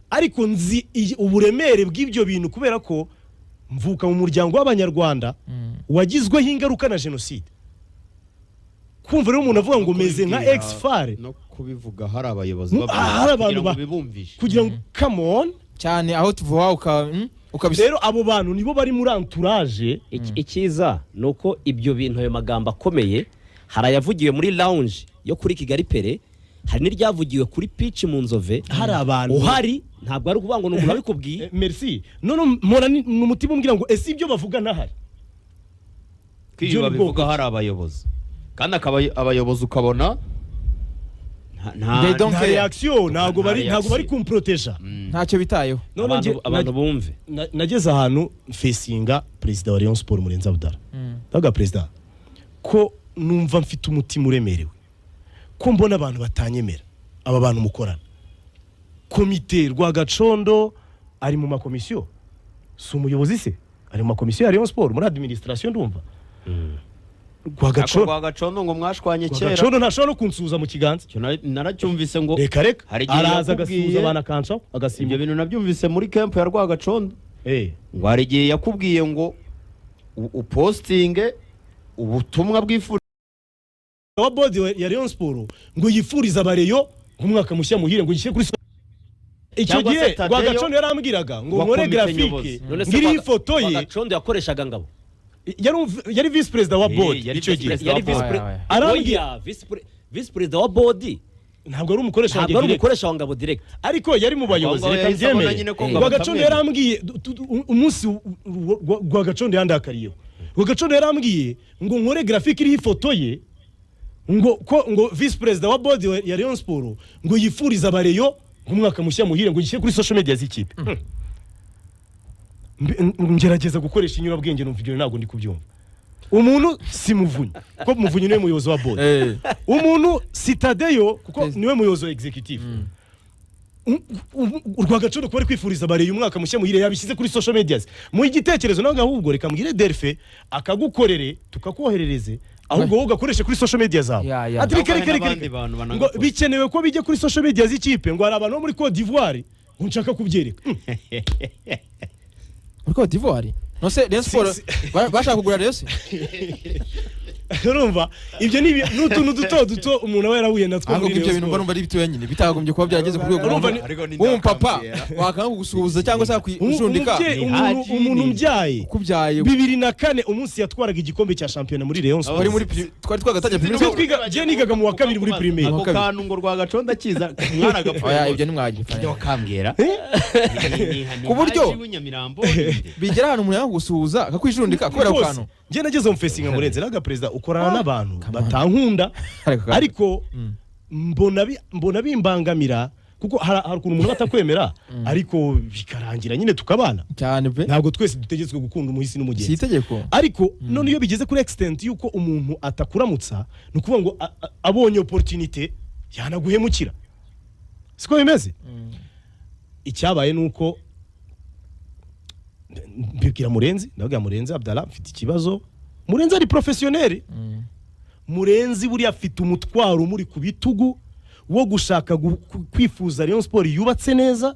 ariko nzi uburemere bw'ibyo bintu kubera ko mvuka mu muryango w'abanyarwanda wagizweho ingaruka na genocide kumva rero umuntu avuga ngo meze nka ex-fare no kubivuga hari abayobozi babibumvisha kugira ngo come on cyane aho tuvuha ukabise rero abo bantu nibo bari muri entourage ikiza nuko ibyo bintu ayo magambo akomeye harayavugiwe muri lounge yo kuri Kigali Pere hari n'iryavugiwe kuri pitch mu Nzove hari abantu uhari ntabwo ari ukuvuga ngo n'umuntu abikubwiye merci none mpora n'umutima umbwira ngo ese ibyo bavuga ntahari kwiyo babivuga hari abayobozi kandi abayobozi ukabona nta reaction ntabwo bari kumproteja ntacyo bitayeho abantu bumve nageze ahantu facinga president wa Rayon Sport Murenzi Abdallah ndaga president ko numva mfite umutima uremerewe ko mbona abantu batanyemera aba bantu mukorana komite Rwagacondo ari mu makomisiyo si umuyobozi se ari mu makomisiyo ya Rayon Sport muri administration ndumva Rwagacondo ngo mwashwanye kera Rwagacondo ntashobora no kunsuza mu kiganza naracyumvise ngo reka araza agasuhuza abantu akancaho agasimba ibyo bintu nabyumvise muri camp ya Rwagacondo ngo hari igihe yakubwiye ngo upostinge ubutumwa bw'ifuriza wa body ya Rayon Sport ngo yifuriza abareyo nk'umwaka mushya muhire ngo gishe kuri icyo gihe Rwagacondo yarambwiraga ngo nkore graphique ngiri ifoto ye Rwagacondo yakoreshaga ngabo yari vice president wa board icyo gihe arambwira vice president wa board ntabwo ari umukoresha wa ngabo direct ariko yari mu bayobozi reka mbyemere Rwagacondo yarambwiye umunsi Rwagacondo yandakariyeho Rwagacondo yarambwiye ngo nkore graphique iriho ifoto ye ngo vice president wa board ya Rayon Sport ngo yifuriza abareyo nk'umwaka mushya muhire ngo gishe kuri social media z'ikipe ngerageza gukoresha inyurabwenge numva ibyo ntabwo ndi kubyumva umuntu si Muvunyi ko Muvunyi niwe muyobozi wa board umuntu si Tadeyo kuko niwe muyobozi wa executive Rwagacondo ko bari kwifuriza abareyo umwaka mushya muhire yabishyize kuri social media mu igitekerezo nawe ahubwo reka mbwire Delphe akagukorere tukakoherereze ahubwo wowe ugakoreshe kuri social media zawe ati reke ngo bikenewe ko bijye kuri social media z'ikipe ngo hari abantu bo muri Côte d'Ivoire ngo nshaka kubyereka muri Côte d'Ivoire no se Rayon Sport bashaka kugura Rayon urumva ibyo ni n'utuntu duto umuntu aba yarahuye natwo ahubwo ibyo bintu mbona ari bitoya nyine bitagombye kuba byageze ku rwego w'umupapa wakanga kugusuhuza cyangwa se kwishundika umuntu mbyaye kubyaye 2004 umunsi yatwaraga igikombe cya shampiyona muri Rayon Sports twari twagatangiye primaire je nigaga mu wa kabiri muri primaire ako kantu ngo rwagaconda kiza mwana agapfa ibyo ni mwagiye ibyo kambwera ku buryo bigera ahantu umuntu yagusuhuza akakwishundika kubera kantu je nageze mu fesinga murenze naga president ukorana n'abantu batankunda ariko mbona bimbangamira kuko hari ukuntu umuntu batakwemera ariko bikarangira nyine tukabana cyane pe ntabwo twese dutegetswe gukunda umuhisi n'umugenzi si itegeko ariko none iyo bigeze kuri extent yuko umuntu atakuramutsa nukuvuga ngo abonye opportunity yanaguhemukira siko bimeze icyabaye nuko mbibwira Murenzi ndavuga Murenzi Abdallah mfite ikibazo Murenzi ari professionnel Murenzi buri afite umutwaro muri ku bitugu wo gushaka kwifuza Rayon Sport yubatse neza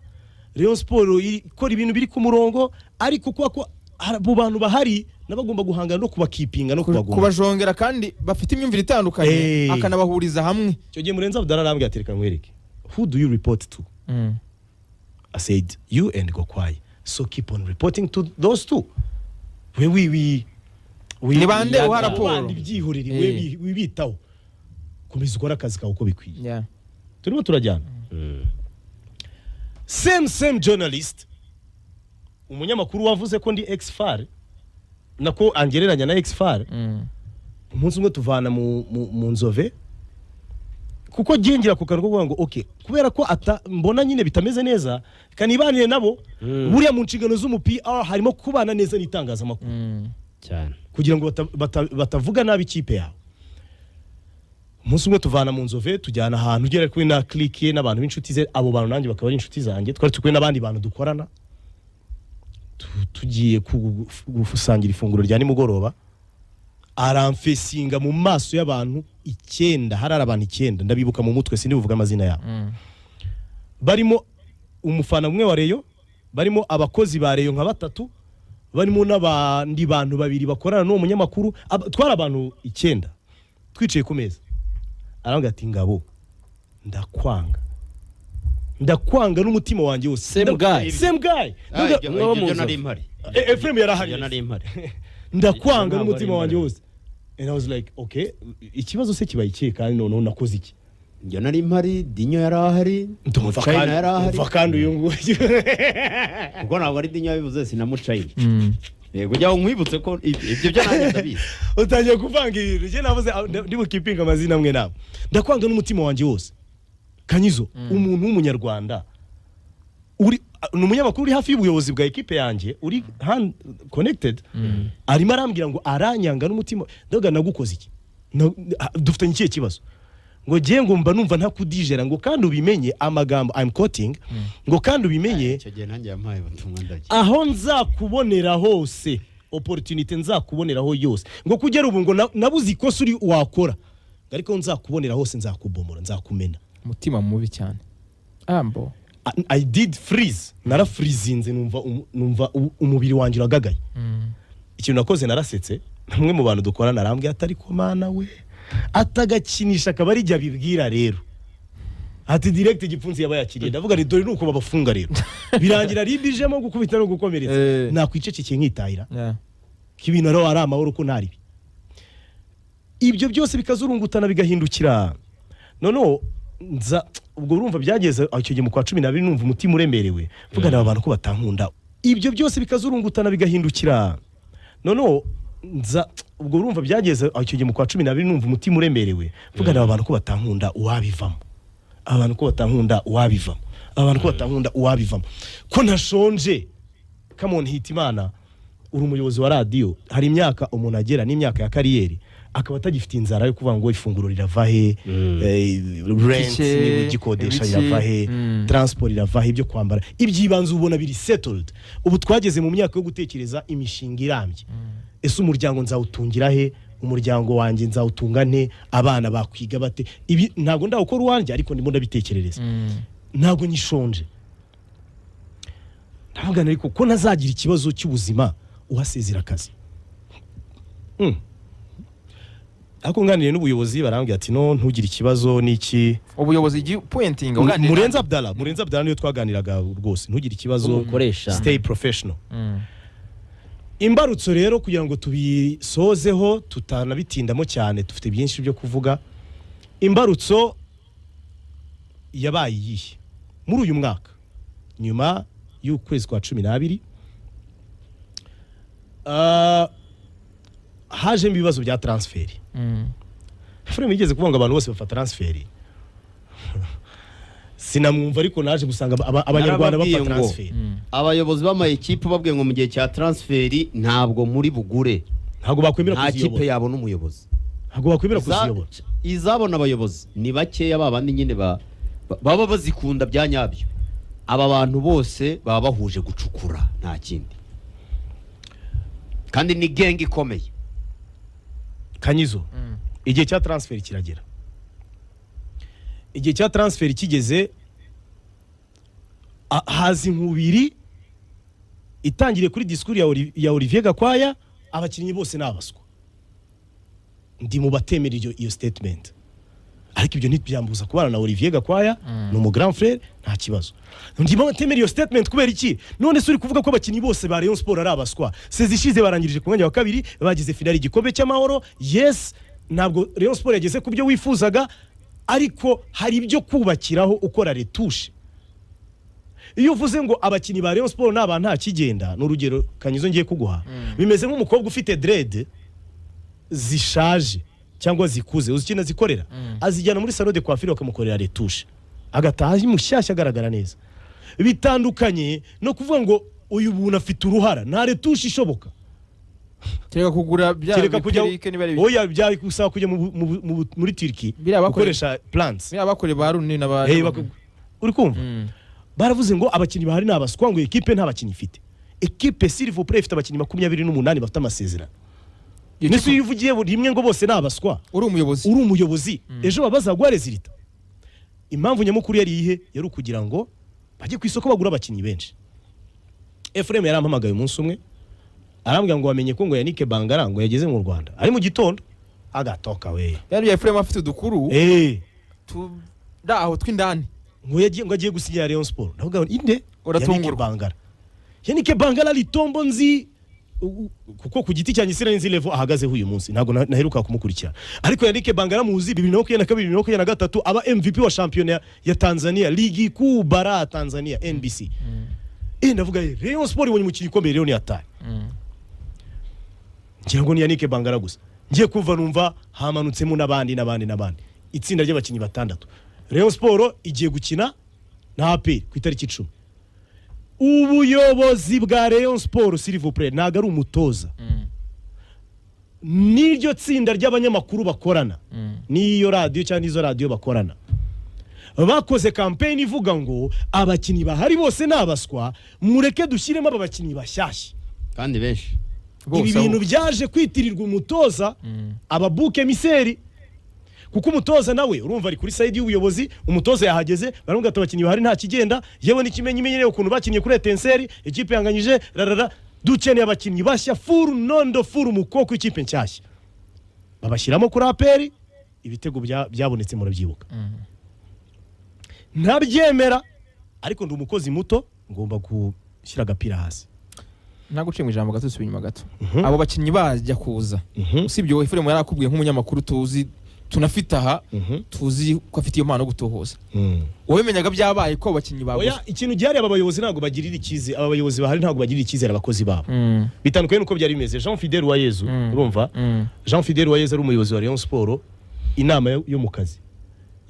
Rayon Sport ikora ibintu biri ku murongo ariko ko abo bantu bahari nabagomba guhangana no kubakipinga no kubajongera kandi bafite imyumvire itandukanye akanabahuriza hamwe cyo gihe Murenzi Abdallah arambwira ati reka nkwereke who do you report to I said you and Gokwayi so keep on reporting to those two we ni bande uha raporo byihurire wibitaho komeza ukora akazi kawe uko bikwiye turimo turajyana same journalist umunyamakuru wavuze ko ndi ex-far nako angereranya na ex-far umunsi umwe tuvana mu nzove kuko gengira ku kantu ngo okay kubera ko mbona nyine bitameze neza kanibanire nabo buriya mu nshingano z'umuPR harimo kubana neza n'itangazamakuru cyane kugira ngo batavuga nabi ikipe yawe umunsi umwe tuvana mu nzove tujyana ahantu ugera kuri na click n'abantu b'inshuti ze abo bantu nanjye bakaba ari inshuti zanjye twari tukwe n'abandi bantu dukorana tugiye gusangira ifunguro rya nimugoroba aramfesinga mu maso y'abantu 9 harara abantu 9 ndabibuka mu mutwe sindi buvuga amazina yabo barimo umufana umwe wa Rayon barimo abakozi ba Rayon nka 3 barimo n'abandi bantu 2 bakorana n'uwo munyamakuru twara abantu 9 twicaye ku meza aranga ati ngabo ndakwanga n'umutima wanjye wose same guy ibyo nari impari Ephraim yarahari nari impari ndakwanga n'umutima wanjye wose and I was like okay ikibazo se kibaye iki kandi none nakoze iki njye nari impari Dinyo yarahari Muchayina yarahari vakando yungu kuko ntabwo ari Dinyo yabivuze sinamuchayina yego jya nkwibutse ko ibyo byo nanjye ndabizi utangiye kuvanga ibintu je navuze ndi bukipinga amazina amwe nabo ndakwanga n'umutima wanjye wose Kanyizo umuntu w'umunyarwanda uri numunyamakuru uri hafi y'ubuyobozi bwa equipe yanjye uri connected arimo arambwira ngo aranyanga n'umutima ndavuga nagukoze iki dufitanye ikihe kibazo ngo giye ngo mba numva ntakudijera ngo kandi ubimenye amagambo I'm quoting ngo kandi ubimenye cyo gihe nanjye yampaye batumwa ndaki aho nzakubonera hose opportunity nzakuboneraho yose ngo kugera ubu ngo nabuze ikosa uri wakora ariko nzakubonera hose nzakubomora nzakumena umutima mubi cyane ambo I did freeze nara freezinze numva umubiri wanjye uragagaye ikintu nakoze narasetse namwe mu bantu dukorana arambye atari ko mana we atagakinisha akabari jya bibwira rero ati direct igipfunzi yaba yakiriye ndavuga ni dore nuko babafunga rero birangira ribijemo gukubita no gukomeretsa nakwicecekeye nkitahira kibintu aro ari amahoro ko ntaribi ibyo byose bikazurungutana bigahindukira noneho ubwo urumva byageze icyo gihe mu kwa 12 numva umutima uremerewe vuga na abantu ko batankunda ibyo byose bikazurungutana bigahindukira noneho ubwo urumva byageze icyo gihe mu kwa 12 numva umutima uremerewe vuga na abantu ko batankunda uwabivamo abantu ko batankunda uwabivamo abantu ko batankunda uwabivamo ko ntashonje come on hit imana uri umuyobozi wa radio hari imyaka umuntu agera n'imyaka ya kariyeri akaba atagifite inzara yo kuvuga ngo ifunguro riravahe rent n'igikodesha riravahe transport riravahe ibyo kwambara ibyibanze ubona biri settled ubu twageze mu myaka yo gutekereza imishinga irambye ese umuryango nzawutungira he umuryango wanjye nzawutunga nte abana bakwiga bate ibi ntago ndawukora uwanjye ariko ndimo ndabitekerereza ntago nyishonje ndavuga ariko ko nazagira ikibazo cy'ubuzima uhasezera akazi ariko nganiriye n'ubuyobozi barambwira ati no ntugire ikibazo n'iki ubuyobozi pointing Murenzi Abdallah niyo twaganiraga rwose ntugire ikibazo stay professional. Imbarutso rero kugira ngo tubisozeho tutanabitindamo cyane dufite byinshi byo kuvuga. Imbarutso yabaye iyihe muri uyu mwaka nyuma y'ukwezi kwa 12 haje ibibazo bya transfer. Frame yigeze kuvuga ngo abantu bose bafata transfer. Sinamwumva ariko naje gusanga abanyarwanda bafata transfer. Abayobozi b'amayikipe babwiye ngo mu gihe cya transfer ntabwo muri bugure. Ntabwo bakwemera kuziyobora. Nta kipe yabona umuyobozi. Ntabwo bakwemera kuziyobora. Izabona abayobozi ni bakeya babandi nyine baba bazikunda bya nyabyo. Aba bantu bose baba bahuje gucukura nta kindi. Kandi ni gang ikomeye. Kanyizo. Igihe cya transfer kiragera. Igihe cya transfer kigeze hazi nkubiri itangire kuri discours ya Olivier Gakwaya abakinnyi bose nabaswa. Ndi mu batemera iyo statement. Ariko ibyo ntibyambuza kubana na Olivier Gakwaya no mu grand frère nta kibazo. Ndi mu batemera iyo statement kubera iki? None se uri kuvuga ko abakinnyi bose ba Rayon Sport ari abaswa. Sezishize barangirije ku mwanya wa kabiri bagize finali igikombe cy'amahoro. Yes, ntabwo Rayon Sport yageze ku byo wifuzaga ariko hari ibyo kubakiraho ukora retushe. Iyo uvuze ngo abakinnyi ba Rayon Sport naba nta kigenda n'urugero Kanyizo ngiye kuguha bimeze nk'umukobwa ufite dread zishaje cyangwa zikuze uzikina zikorera azijyana muri salon de coiffure bakamukorera retushe agataha mushyashya agaragara neza. Bitandukanye no kuvuga ngo uyu buntu afite uruhara nta retushe ishoboka. Tereka kugura bya bipirike ni bari oya bya kusaba kujya muri Turkey gukoresha plants bakore baruni na uri kumva baravuze ngo abakinnyi bahari nabaswa ngo equipe nta bakinnyi ifite. Equipe s'il vous plaît ifite abakinnyi 28 bafite amasezerano. Nese yuvugiye rimwe ngo bose nabaswa uri umuyobozi ejo babazagwa resultat. Impamvu nyamukuru yari ihe yari ukugira ngo bajye ku isoko bagura abakinnyi benshi. Ephraim yarampamagaye umunsi umwe arambwira ngo wamenye ko ngo Yannick Bangara ngo yageze mu Rwanda ari mu gitondo agatoka we. Yari Ephraim afite udukuru daho twindani ngo agiye gusinyira Rayon Sport. Ndavuga inde uratungurwa Bangara. Yannick Bangara litombo nzi kuko ku giti cyanjye sira nzi level ahagaze uyu munsi ntago naheruka kumukurikira. Ariko Yannick Bangara muzi 2022 aba MVP wa championnat ya Tanzania Ligi Kuu Bara Tanzania NBC. Ndavuga Rayon Sport ibonye umukino ikomeye rero ni ataye. Ngira ngo ni Yannick Bangara gusa. Ngiye kumva numva hamanutsemo n'abandi. Itsinda ry'abakinnyi batandatu. Rayon Sport igiye gukina na APR ku itariki 10. Ubuyobozi bwa Rayon Sport s'il vous plaît naga ari umutoza. Niryo tsinda ry'abanyamakuru bakorana. Niyo radio cyangwa izo radio bakorana. Bakoze campaign ivuga ngo abakinnyi bahari bose nabaswa mureke dushyiremo abakinnyi bashyashya kandi benshi. Ibi bintu byaje kwitirirwa umutoza ababuke miseri kuko umutoza nawe urumva ari kuri side y'ubuyobozi umutoza yahageze barumva abakinnyi bahari nta kigenda yewe n'ikimenyimenye ukuntu bakinnye kuri Etincelle ikipe yanganyije rarara dukeneye abakinnyi bashya full mukoko ikipe nshyashya babashyiramo kuri APR ibitego byabonetse murabyibuka. Ntabyemera ariko ndi umukozi muto ngomba gushyira agapira hasi. Naguciye mu ijambo gato subinyuma gato. Abo bakinnyi bajya kuza. Usibye Ephraim yarakubwiye nk'umunyamakuru tuzi tunafita aha tuzi ko afite iyo mpano yo gutohoza. Wowe menyaga byabaye ko abakinnyi bawe. Oya ikintu gihari abayobozi ntago bagirira ikize abayobozi bahari ntago bagirira ikize abakozi babo. Bitandukanye nuko byari bimeze. Jean Fidel Wayezu urumva? Jean Fidel Wayezu ari umuyobozi wa Rayon Sport inama yo mu kazi.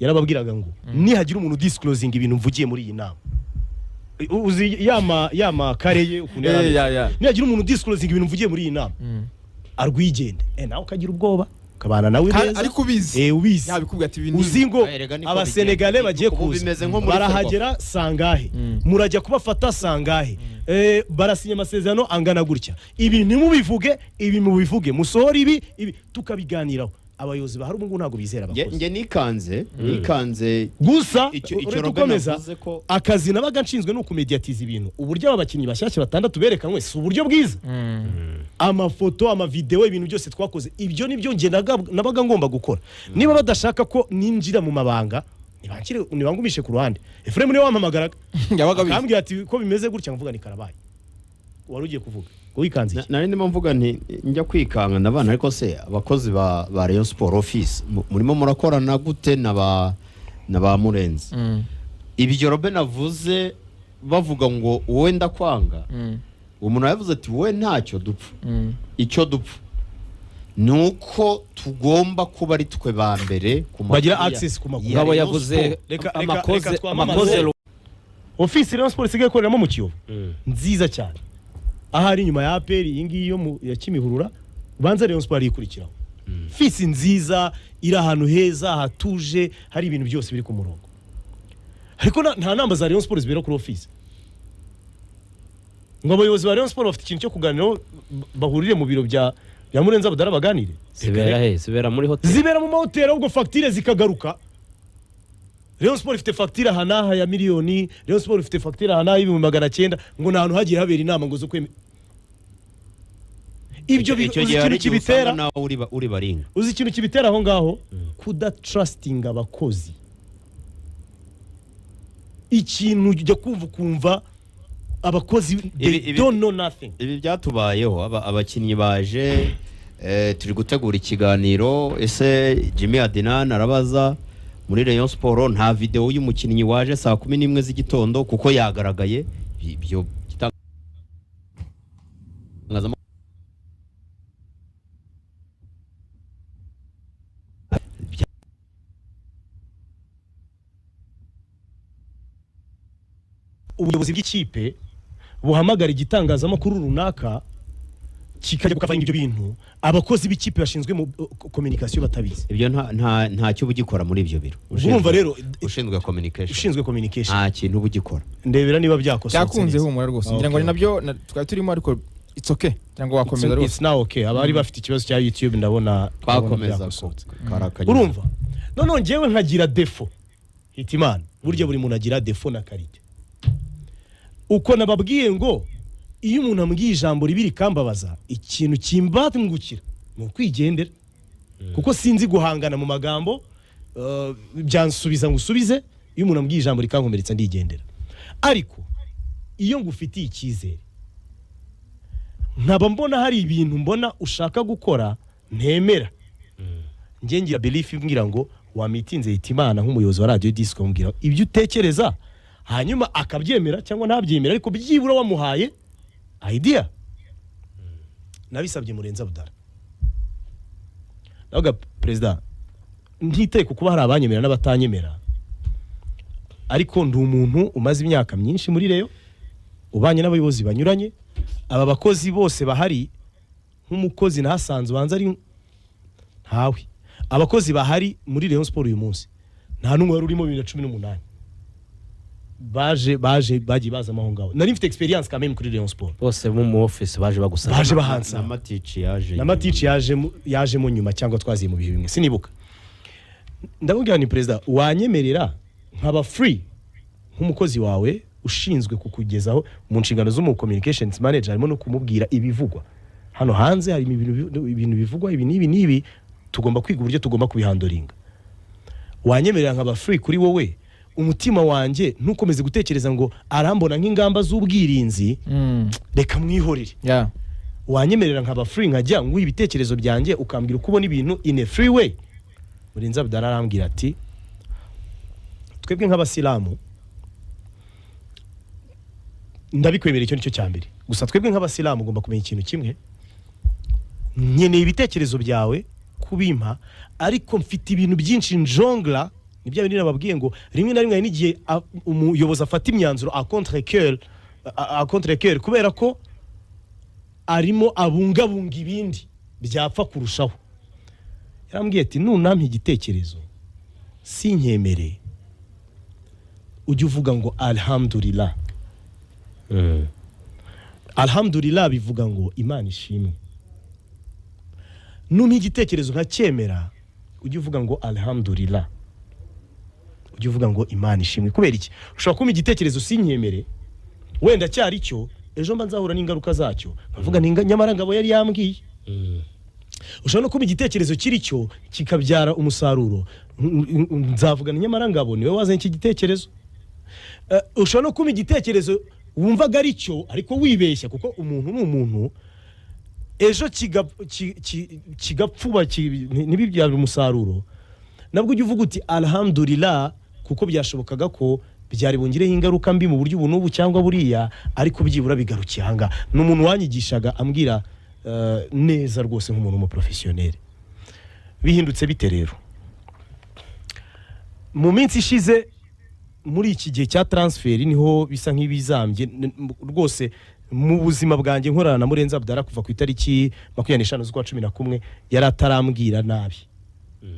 Yarababwiraga ngo nihagira umuntu disclosing ibintu mvugiye muri iyi nama uzi yama kareye ukunera nihagira umuntu disclosing ibintu mvugiye muri iyi nama arwigende nawe ukagira ubwoba kabana nawe neza ariko ubizi ubizi yabikubwira ati ibintu uzi ngo abasenegale bagiye kuza barahagera sangahe murajya kubafata sangahe barasinya amasezerano angana gutya ibi ntimubivuge musohora ibi tukabiganiraho abayobozi bahari ubu ngubu ntabwo bizera abakozi nge nikanze gusa icyo uretse Robben ukomeza avuze ko akazi nabaga nshinzwe ni ukumediatiza ibintu uburyo aba bakinnyi bashyashya batandatu berekanwe si uburyo bwiza amafoto amavideo ibintu byose twakoze ibyo nibyo nge nabaga ngomba gukora niba badashaka ko ninjira mu mabanga nibangumishe ku ruhande Efrem niwe wampamagaraga akambwira ati ko bimeze gutya mvuga ni Karabaye wari ugiye kuvuga wikanze nari ndimo mvuga nti njya kwikanga ndabana ariko se abakozi ba Rayon Sport office murimo murakorana gute na ba Murenzi ibyo Robben avuze bavuga ngo wowe ndakwanga umuntu yavuze ati wowe ntacyo dupfa icyo dupfa nuko tugomba kuba ari twe ba mbere bagira access ku makuru ngabo yavuze amakoze office Rayon Sport isigaye ikoreramo mu Kiyovu nziza cyane ahari nyuma ya APR iyi ngiyi yo ya Kimihurura banza Rayon Sport yikurikiraho fisi nziza iri ahantu heza hatuje hari ibintu byose biri ku murongo ariko nta namba za Rayon Sport zibera kuri office ngo abayobozi ba Rayon Sport bafite ikintu cyo kuganiraho bahurire mu biro bya Murenzi Abdara baganire zibera muri hotel zibera mu mahoteli ubwo facture zikagaruka Rayon Sport ifite facture hanaha ya miliyoni Rayon Sport ifite facture hanaha y'ibihumbi 900 ngo nta hantu hagiye habera inama ngo zo kweme ibyo ikintu kibitera nawe uri baringa uzi ikintu kibitera aho ngaho kuda trusting abakozi ikintu ujya kumva abakozi don't know nothing ibi byatubayeho abakinnyi baje turi gutegura ikiganiro ese Jimmy Adnan arabaza muri Rayon Sport nta video y'umukinnyi waje saa 11 z'igitondo kuko yagaragaye ibyo ubuyobozi bw'ikipe buhamagara igitangazamakuru runaka kikajya gukavanga ibyo bintu abakozi b'ikipe bashinzwe mu communication batabizi ibyo nta cyo bugikora muri ibyo biro urumva rero ushinzwe communication nta kintu bugikora ndebera niba byakosohotse byakunze humura rwose ngira ngo ni nabyo twari turimo ariko it's okay cyangwa wakomeza rwose it's now okay abari bafite ikibazo cya YouTube ndabona twakomeza urumva none ngewe nkagira defo Hitimana burya buri muntu agira defo na karite uko nababwiye ngo iyo umuntu ambwiye ijambo ribiri kambabaza ikintu kimbatungukira mu kwigendera kuko sinzi guhangana mu magambo byansubiza ngusubize iyo umuntu ambwiye ijambo rikankomeretsa ndigendera ariko iyo ngufitiye icyizere nkaba mbona hari ibintu mbona ushaka gukora ntemera nge ngira belief mbwira ngo wamitinze Hitimana nk'umuyobozi wa Radio Disco mbwira ibyo utekereza hanyuma akabyemera cyangwa ntabyemera ariko byibura wamuhaye idea nabisabye Murenzi Abdara naga president ntiteye kuba hari abanyemera n'abatanyemera ariko ndi umuntu umaze imyaka myinshi muri Rayon ubanye n'abayobozi banyuranye aba bakozi bose bahari nk'umukozi nahasanze ubanza ari ntawe abakozi bahari muri Rayon Sport uyu munsi nta numwe wari urimo 2018 bagiye baza aho ngaho nari mfite experience quand même kuri Rayon Sport bose mu office baje bagusaba baje bahansa na Matici yaje mu nyuma cyangwa twaziye mu bihe bimwe sinibuka ndabubwira ni president wanyemerera nkaba free nk'umukozi wawe ushinzwe kukugezaho mu nshingano zo mu communications manager harimo no kumubwira ibivugwa hano hanze hari ibintu bivugwa ibi nibi tugomba kwiga uburyo tugomba kubihandoringa wanyemerera nkaba free kuri wowe umutima wanjye ntukomeze gutekereza ngo arambona nk'ingamba z'ubwirinzi reka mwihorere wanyemerera nkaba free nkajya ngo ibitekerezo byanjye ukambwira uko ubona ibintu in a free way Murenzi Abdara arambwira ati twebwe nk'abasilamu ndabikwemerera icyo nicyo cyambere gusa twebwe nk'abasilamu ugomba kumenya ikintu kimwe nkeneye ibitekerezo byawe kubimpa ariko mfite ibintu byinshi njongla nibyo bindi nababwiye ngo rimwe na rimwe n'igihe umuyobozi afata imyanzuro a contre cœur kubera ko arimo abungabunga ibindi byapfa kurushaho yarambwiye ati nunampa igitekerezo sinkemere ujye uvuga ngo alhamdulillah alhamdulillah bivuga ngo Imana ishimwe numpa igitekerezo nkacyemera ujye uvuga ngo alhamdulillah, ujye uvuga ngo Imana ishimwe. Kubera iki? Ushobora kumpa igitekerezo sinyemere, wenda cyari cyo, ejo mba nzahura n'ingaruka zacyo, bavuga ni nyamara ngabo yari yambwiye. Ushobora no kumpa igitekerezo kiri cyo kikabyara umusaruro, nzavuga ni nyamara ngabo niwe wazanye iki gitekerezo. Ushobora no kumpa igitekerezo wumvaga ari cyo ariko wibeshya, kuko umuntu ni umuntu, ejo kigapfuba ntibibyara umusaruro, nabwo ujye uvuga uti alhamdulillah, kuko byashobokaga ko byari bungireho ingaruka mbi mu buryo ubu n'ubu cyangwa buriya, ariko byibura bigarukiye ahanga. N'umuntu wanyigishaga ambwira neza rwose nk'umuntu w'umuprofesiyoneri. Bihindutse bite rero? Mu minsi ishize muri iki gihe cya transfer niho bisa nk'ibizambye rwose mu buzima bwanjye. Nkorana na Murenzi Abdallah kuva ku itariki 25 z'ukwa 11 yari atarambwira nabi,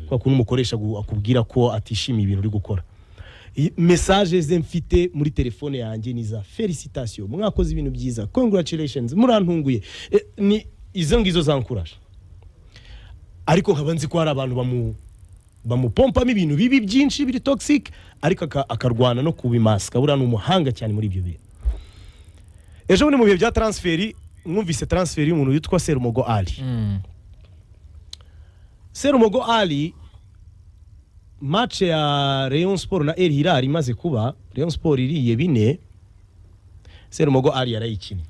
kwa kuntu umukoresha akubwira ko atishimiye ibintu uri gukora. Message ze mfite muri telefone yanjye niza felicitation, mwakoze ibintu byiza, congratulations, murantunguye, ni izo ngizo zankuraje. Ariko nkaba nzi ko hari abantu bamupompamo ibintu bibi byinshi biri toxic, ariko akarwana no kubimaska. Buriya ni umuhanga cyane muri ibyo bintu. Ejo bundi mu bihe bya transferi mwumvise transferi y'umuntu witwa Serumogo Ali. Serumogo Ali, match ya Rayon Sport na El Hilal imaze kuba, Rayon Sport iriye 4, Serumogo Ali yarayikinnye.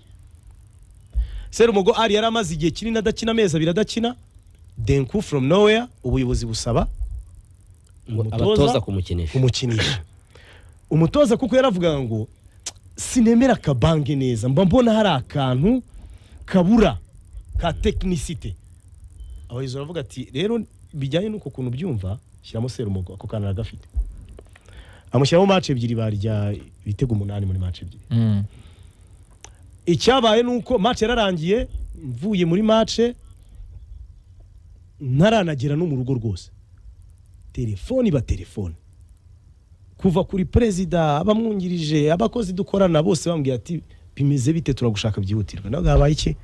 Serumogo Ali yaramaze igihe kinini adakina, amezi 2 adakina. Denku from nowhere ubuyobozi busaba abatoza kumukinisha. Umutoza kuko yaravuga ngo sinemera kabange neza, mba mbona hari akantu kabura ka technicité. Abayizo baravuga ati rero bijyanye nuko kuntu byumva, shyiramo Serumogo ako kana gafite. Amushyiramo match 2 barya bitego 8 muri match 2. Icyabaye nuko match yararangiye, mvuye muri match ntaranagera no mu rugo rwose, telefone kuva kuri president, abamwungirije, abakozi dukorana bose bambwiye ati bimeze bite, turagushaka byihutirwa. Naho gabaye iki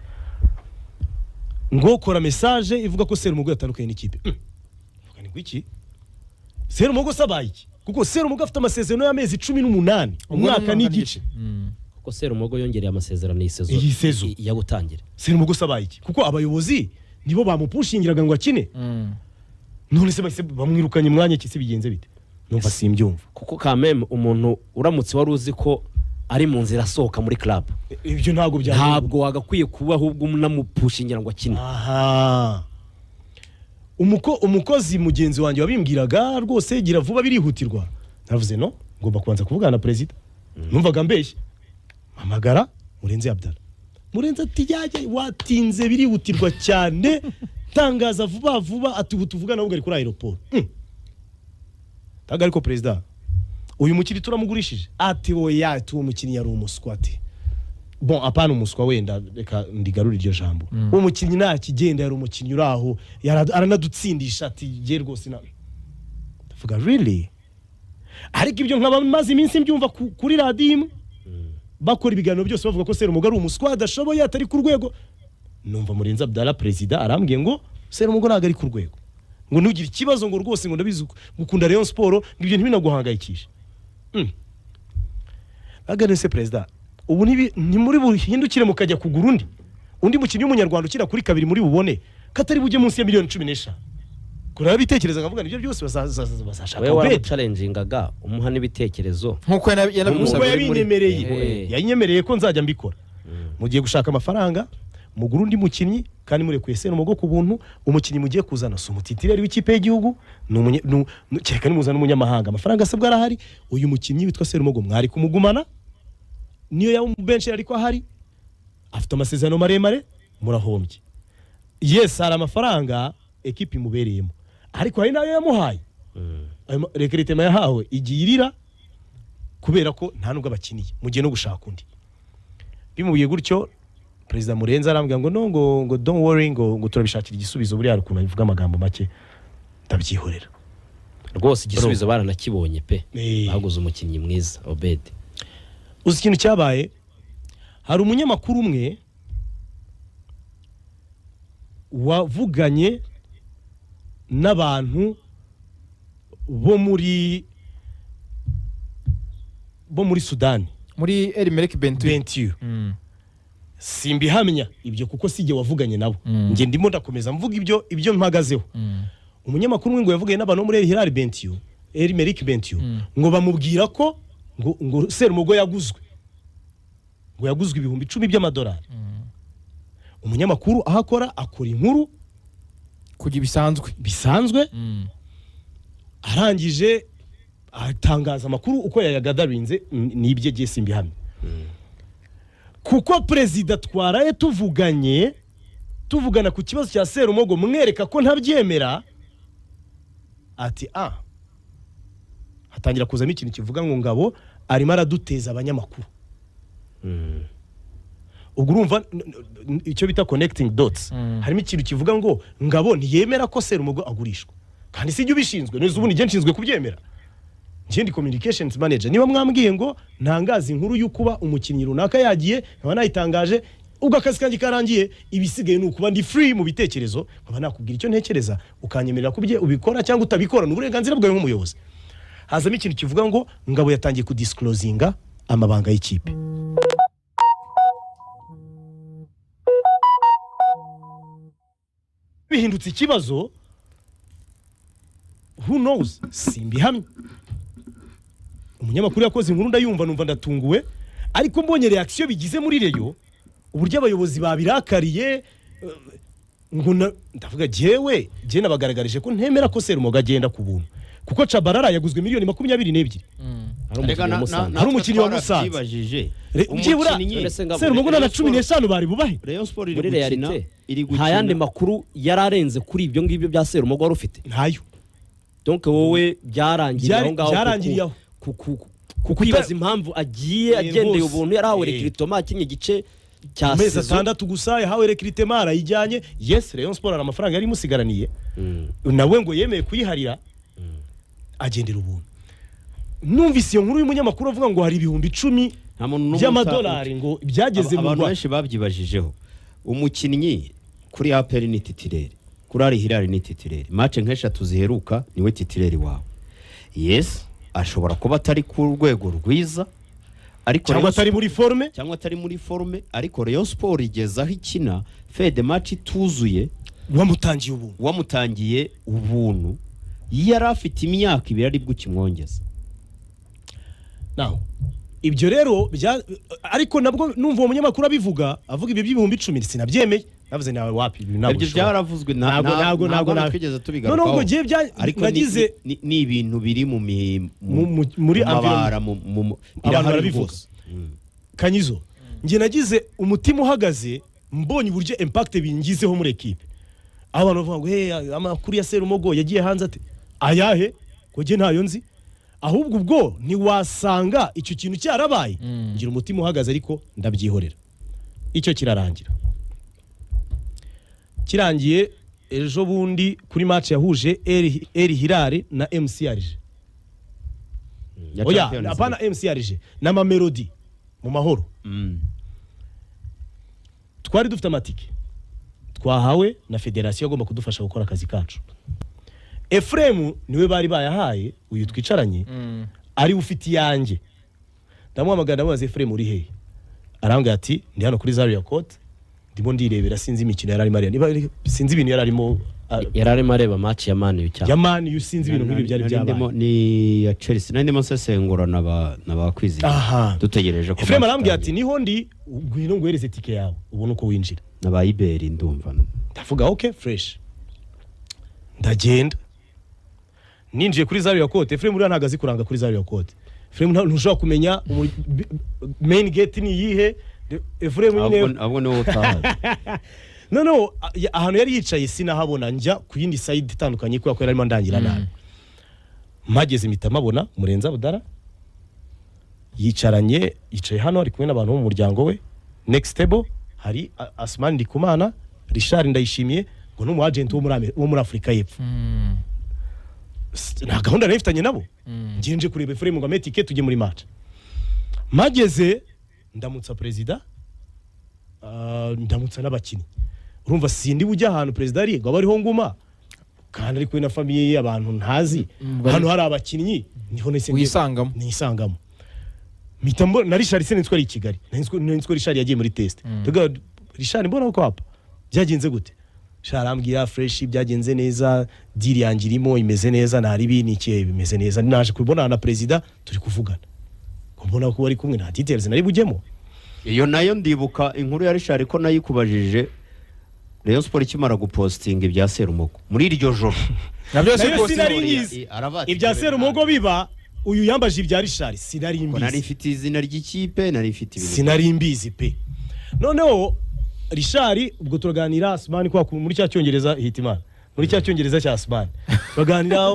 ngo kora message ivuga ko Serumogo yatandukanye n'ikipe. Vuga ni gwiki Serumogo sabaye iki? Kuko Serumogo afite amasezerano y'amezi 18 umwaka n'igice. Kuko Serumogo yongereye amasezerano y'isezo ya gutangira. Serumogo sabaye iki? Kuko abayobozi nibo bamupushingiraga ngo akine. None se bahise bamwirukanye mwanya kisi bigenze bite? Numva simbyumva. Kuko kameme umuntu uramutse wari uzi ko ari mu nzira asohoka muri club, ibyo ntabwo wagakwiye kuba ahubwo namupushingira ngo akine. Aha, umukozi mugenzi wanjye wabimbwiraga rwose gira vuba birihutirwa. Navuze no, ngomba kubanza kuvugana na president. Numvaga mbeshye, mpamagara Murenzi Abdallah. Murenzi ati yajye watinze birihutirwa cyane, tangaza vuba ati ubu tuvugana ahubwo ari kuri aeroport. Taga ariko president, uyu mukiri turamugurishije ati oya tu umukinnyi yari umusquati. Bon, apana umuswa wenda, reka ndigarura iryo jambo. Uwo mukinnyi nta kigenda, yari umukinnyi uraho, aranadutsindisha ati je rwose na. Ndavuga really? Ariko ibyo nkaba maze iminsi mbyumva kuri radio bakora ibiganiro byose bavuga ko Serumogo ari umuswa adashoboye, atari ku rwego. Numva Murenzi Abdallah president arambwiye ngo Serumogo ntago ari ku rwego, ngo nugira ikibazo ngo rwose ngo ndabizi gukunda Rayon Sport, ngo ibyo ntibinaguhangayikisha. Aganese president, ubu ni muri buhindukire mukajya kugura undi mukinnyi w'umunyarwanda ukira kuri 2 muri bubone katari bujye munsi ya miliyoni 15. Kuraba bitekereza ngavuga nibyo byose bazashaka. Wewe waramuchallengingaga umuha n'ibitekerezo nkuko yanabimusabye, yanyemereye ko nzajya mbikora. Mugiye gushaka amafaranga mugura undi mukinnyi kandi murekuye Serumogo ku buntu. Umukinnyi mugiye kuzana so umutitireri w'ikipe y'igihugu, cyeka ni muzana umunyamahanga, amafaranga asabwa arahari. Uyu mukinnyi witwa Serumogo mwari kumugumana, niyo ya benshi ariko ahari, afite amasezerano maremare, murahombye. Yes, hari amafaranga ekipi mubereyemo, ariko hari nayo yamuhaye. Recruitment yahawe igirira kubera ko nta nubwo abakiniye, mugiye no gushaka undi. Bimubiye gutyo President Murenzi arambwira ngo no, ngo don't worry, ngo turabishakira igisubizo. Buri yarukuntu bivuga amagambo make, ndabyihorera rwose. Igisubizo baranakibonye pe, baguze umukinnyi mwiza Obed. Uzi ikintu cyabaye, hari umunyamakuru umwe wavuganye n'abantu bo muri Sudani muri Elmerek Bentiu simbihamya ibyo kuko sijye wavuganye nabo nge ndimo ndakomeza mvuga ibyo mpagazeho umunyamakuru ngo yavuganye n'abantu bo muri El Hilal Bentiu Elmerek Bentiu ngo bamubwira ko ngo Serumogo yaguzwe ibihumbi 10 by'amadolari umunyamakuru aho akora inkuru kugira bisanzwe arangije atangaza amakuru uko yayagadarinze nibye giye simbihamye kuko perezida twaraye tuvugana ku kibazo cya Serumogo mwereka ko ntabyemera ati hatangira kuzamo ikintu kivuga ngo Ngabo arimo araduteza abanyamakuru ubwo urumva icyo bita connecting dots harimo ikintu kivuga ngo Ngabo ntiyemera ko Serumogo agurishwa kandi sijye ubishinzwe neza ubundi nge nshinzwe kubyemera ngendi communications manager niba mwambwiye ngo ntangaza inkuru y'ukuba umukinnyi runaka yagiye nkaba nayitangaje ubwo akazi kanjye karangiye ibisigaye nukuba ndi free mu bitekerezo nkaba nakubwira icyo ntekereza ukanyemerera kubye ubikora cyangwa utabikora n'uburenganzira bwawe nk'umuyobozi hazamo ikintu kivuga ngo Ngabo yatangiye kudisclosinga amabanga y'ikipe bihindutse ikibazo who knows simbihamye umunyamakuru yakoze inkuru ndayumva numva ndatunguwe ariko mbonye reaction bigize muri reyo uburyo abayobozi babirakariye ngo ndavuga jewe nabagaragarije ko ntemera ko Serumogo agenda ku buntu kuko Chabarara yaguzwe miliyoni 22 hari umukinnyi wa Musanze Serumogo na 15 bari bubahe Rayon Sport muri realite nta yandi makuru yararenze kuri ibyo ngibyo bya Serumogo wari ufite ntayo donc wowe byarangiriye aho ngaho kwibaza impamvu agiye agendeye ubuntu yarahawe recrutement akinye igice cya meza 6 gusa yahawe recrutement arayijyanye yes Rayon Sport amafaranga yari musigaraniye nawe ngo yemeye kuyiharira agendera ubuntu numvise iyo nkuru y'umunyamakuru avuga ngo hari ibihumbi 10 by'amadolari ngo byageze mu Rwanda abantu benshi babyibajijeho umukinnyi kuri APR ni titirere kuri Al Hilal ni titirere match nk'eshatu ziheruka niwe titirere wawe yes ashobora kuba atari ku rwego rwiza ariko cyangwa atari muri forme ariko Rayon Sport igezaho ikina fede match ituzuye wamutangiye ubuntu yari afite imyaka ibiri ari bwo kimwongeza naho ibyo rero ariko nabwo numva uwo munyamakuru abivuga avuga ibyo by'ibihumbi 10 sinabyemeye navuze nawe wapi ibyo byaravuzwe ntabwo twigeze tubigarukaho none ngo giye nagize ni ibintu biri muri amabara birabivuga Kanyizo nge nagize umutima uhagaze mbonye uburyo impact bingizeho muri equipe abantu bavuga ngo amakuru ya Serumogo yagiye hanze ate ayahe ko nge ntayo nzi ahubwo ubwo ntiwasanga icyo kintu cyarabaye ngira umutima uhagaze ariko ndabyihorera icyo kirarangira kirangiye ejo bundi kuri match yahuje El Hilal na MCRG oya apana MCRG na Mamelodi mu mahoro twari dufite amatike twahawe na federation agomba kudufasha gukora akazi kacu Ephraim niwe bari bayahaye uyu twicaranye ari ufite yanjye ndamuhamagara ndamubaza Ephraim uri hehe arambwira ati ndi hano kuri Zaria Court ndimo ndirebera sinzi imikino yararimo niba sinzi ibintu yararimo areba match ya Man U cyane ya Man U sinzi ibintu nk'ibi byari byabaye ni ya Chelsea nandimo sesengura n'abakwizi dutegereje ko Ephraim arambwira ati niho ndi ngwino ngwereze tike yawe ubone uko winjira n'abayiberi ndumva ndavuga okay fresh ndagenda ninjiye kuri Zaria Court Ephraim uri ntagazi kuranga kuri Zaria Court Ephraim ntushobora kumenya main gate ni yihe Ephraim nyine abo no utaha no ahantu yari yicaye sinahabona njya ku yindi side itandukanye kuko yari arimo ndangira nabi mageze mitamabona Murenza Budara yicaye hano ari kumwe n'abantu mu muryango we next table hari Asman Ndikumana Richard Ndayishimiye ngo no mu agent wo muri Afrika y'Epfo na gahunda nifitanye nabo ngenje kureba Ephraim ngo ametike tujye muri match mageze ndamutsa president ndamutsa n'abakinnyi urumva sindi bujya ahantu president ari ngo abariho nguma kandi ari kumwe na famiye ye abantu ntazi hano hari abakinnyi niho nese nisangamo mitambo na Richard se nitwa ari Kigali nitwa Richard yagiye muri test tuga Richard mbona uko hapa byagenze gute sharambwira fresh byagenze neza deal yangirimo imeze neza ntari binikiye bimeze neza naje kubona na president turi kuvugana kumbona ko bari kumwe na details nari bujyemo iyo nayo ndibuka inkuru ya Richard ko nayikubajije Rayon Sport kimara gupostinga ibya Serumogo muri iryo joro nabyo ibya Serumogo biba uyu yambaje ibya Richard sinari imbizi nari ifite izina ry'ikipe nari ifite ibintu sinari imbizi pe noneho Richard ubwo turaganira Asman kwa muri cya cyongereza Hitimana muri cya cyongereza cya Asman baganira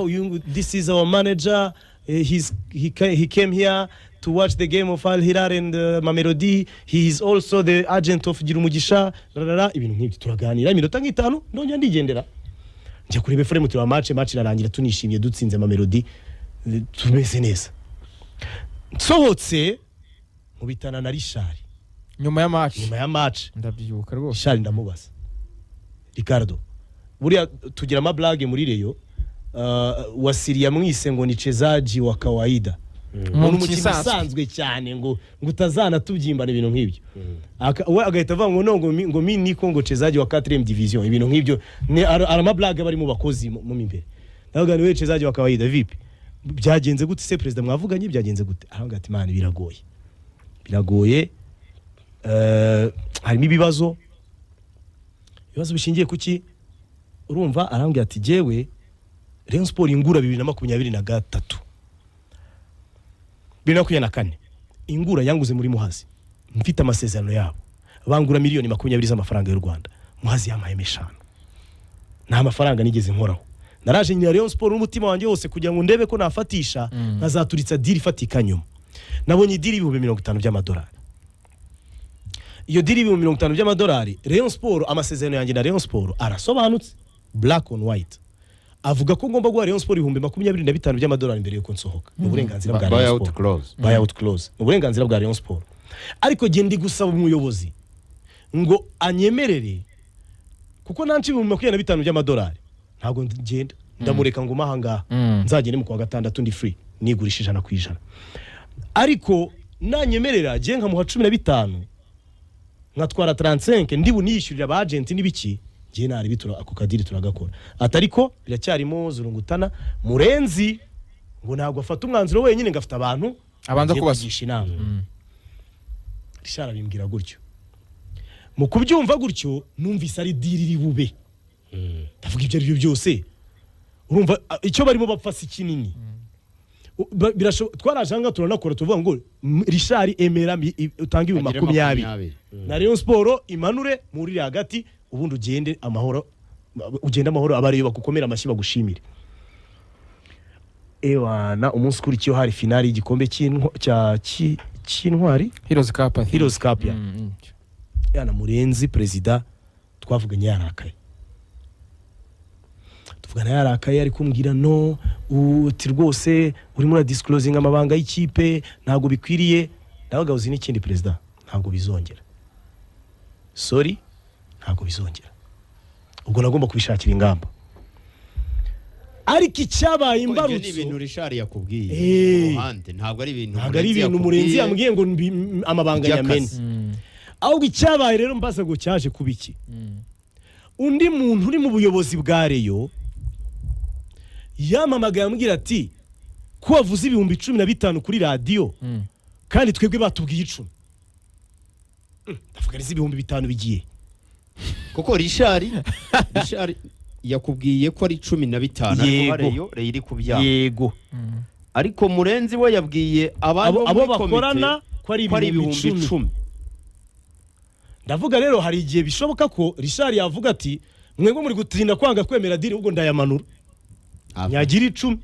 this is our manager he came here to watch the game of Al Hilal and Mamelodi. He is also the agent of Girumugisha. Ibintu nk'ibyo turaganira iminota nk'itanu ndongera ndigendera njya kureba frame turi match irarangira tunishimye dutsinze Mamelodi tumeze neza nsohotse mu bitana na Richard nyuma ya match ndabyuka rwose Richard ndamubaza Ricardo buriya tugira ama blague muri Reyo wasiriya mwise ngo ni chezaji wa kawaida umuntu musanzwe cyane ngo utazana tubyimbana ibintu nk'ibyo we agahita avuga ngo mimi niko ngo chezaji wa 4e division ibintu nk'ibyo ni arama blague bari mu bakozi mu imbere ndavuga ni we chezaji wa kawaida vipi byagenze gute se president mwavuganye byagenze gute ahanga ati man biragoye harimo ibibazo bishingiye kuki urumva arambwira ati jewe Rayon Sport ingura 2023 2024 ingura yanguze muri Muhazi mfite amasezerano yabo bangura miliyoni 20 z'amafaranga y'u Rwanda Muhazi yamaye meshano nta mafaranga nigeze nkoraho naraje nyina Rayon Sport n'umutima wanjye wose kugira ngo ndebe ko nafatisha nkazaturitsa deal ifatika nyuma nabonye deal ibihumbi 50 by'amadolari iyo deal ibihumbi 50 by'amadolari Rayon Sport amasezerano yanjye na Rayon Sport arasobanutse black on white avuga ko ngomba guha Rayon Sport ibihumbi 25 by'amadolari mbere yuko nsohoka mu burenganzira bwa Rayon Sport buyout clause mu burenganzira bwa Rayon Sport ariko je ndi gusaba umuyobozi ngo anyemerere kuko nanci ibihumbi 25 by'amadolari ntabwo ngenda ndamureka ngo mahanga nzagende mu kwa gatandatu ndi free nigurisha 100%. Ariko nanyemerera je nkamuha 15 nkatwara 35 ndi buniyishyurira aba agent n'ibiki je nari bitura ako kadiri turagakora atariko biracyarimo zurungutana Murenzi ngo ntabwo afata umwanzuro wenyine ngafata abantu abanza kubasisha inama Richard bimbwira gutyo mu kubyumva gutyo numvise ari diriri bube ndavuga ibyo ari byose urumva icyo barimo bapfasa kinini twarajanga turanakora tuvuga ngo Richard emera utanga 20 na Rayon Sport imanure muri hagati ubundi ugende amahoro abariyo bakukomera amashyi bagushimire ewana umunsi kuri cyo hari finali y'igikombe cy'intwari Heroes Cup yana Murenzi president twavuganye yarakaye tuvugana yarakaye ari kumbwira no uti rwose urimo na disclosing amabanga y'ikipe ntago bikwiriye ndavuga uzi n'ikindi president ntago bizongera sorry ntago bizongera ubwo nagomba kubishakira ingamba ariko icyabaye imbarutso ibintu Richard yakubwiye muhande ntago ari ibintu Murenzi yambwiye ngo amabanga yamene ahubwo icyabaye rero mbaza ngo cyaje kubiki undi muntu uri mu buyobozi bwa Reyo yamamaga yambwira ati ko wavuze ibihumbi 15 kuri radio kandi twebwe batubwiye 10 ndavuga ari ibihumbi 5 bigiye kuko Richard yakubwiye ko ari 15 ariko Reyo iri kubyanga yego ariko Murenzi we yabwiye abo bakorana ko ari ibihumbi 10 ndavuga rero hari igihe bishoboka ko Richard yavuga ati mwego muri gutinda kwanga kwemera diri ubwo ndayamanura nyagira 10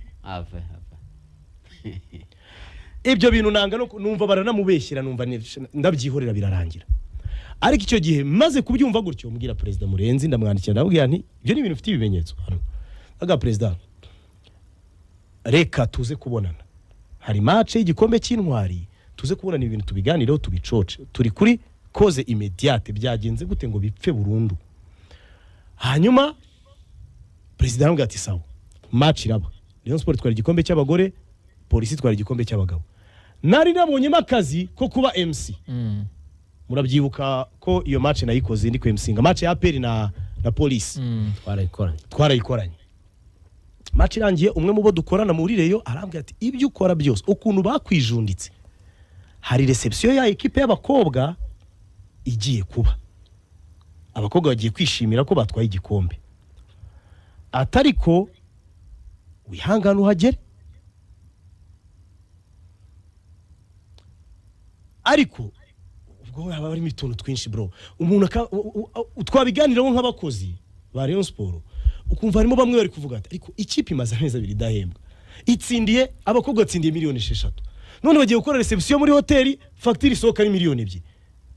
ibyo bintu nanga no numva baranamubeshyira numva ndabyihorera birarangira ariko icyo gihe maze kubyumva gutyo mugira president Murenzi ndamwandikira ndabwira nti ibyo ni ibintu ufite ibimenyetso aga president reka tuze kubonana hari match y'igikombe cy'intwari tuze kubonana ibintu tubiganireho tubicoce turi kuri cause immédiate byagenze gute ngo bipfe burundu hanyuma perezida arambwira ati sawa match iraba Rayon Sport twari igikombe cy'abagore polisi twari igikombe cy'abagabo nari nabonyemo akazi ko kuba MC murabyibuka ko iyo match nayikoze ndi ku MC nga match ya APR na polisi twarayikoranye match irangiye umwe mu bo dukorana muri Reyo arambwira ati ibyo ukora byose ukuntu bakwijunditse hari reception ya equipe y'abakobwa igiye kuba abakobwa bagiye kwishimira ko batwaye igikombe atariko wihangana uhagere ariko ubwo haba harimo utuntu twinshi bro umuntu twabiganiraho nk'abakozi ba Rayon Sport ukumva harimo bamwe bari kuvuga ati ariko ikipe imaze amezi 2 idahembwa itsindiye abakobwa batsindiye miliyoni 6 none bagiye gukora reception muri hoteli facture isohoka ari miliyoni 2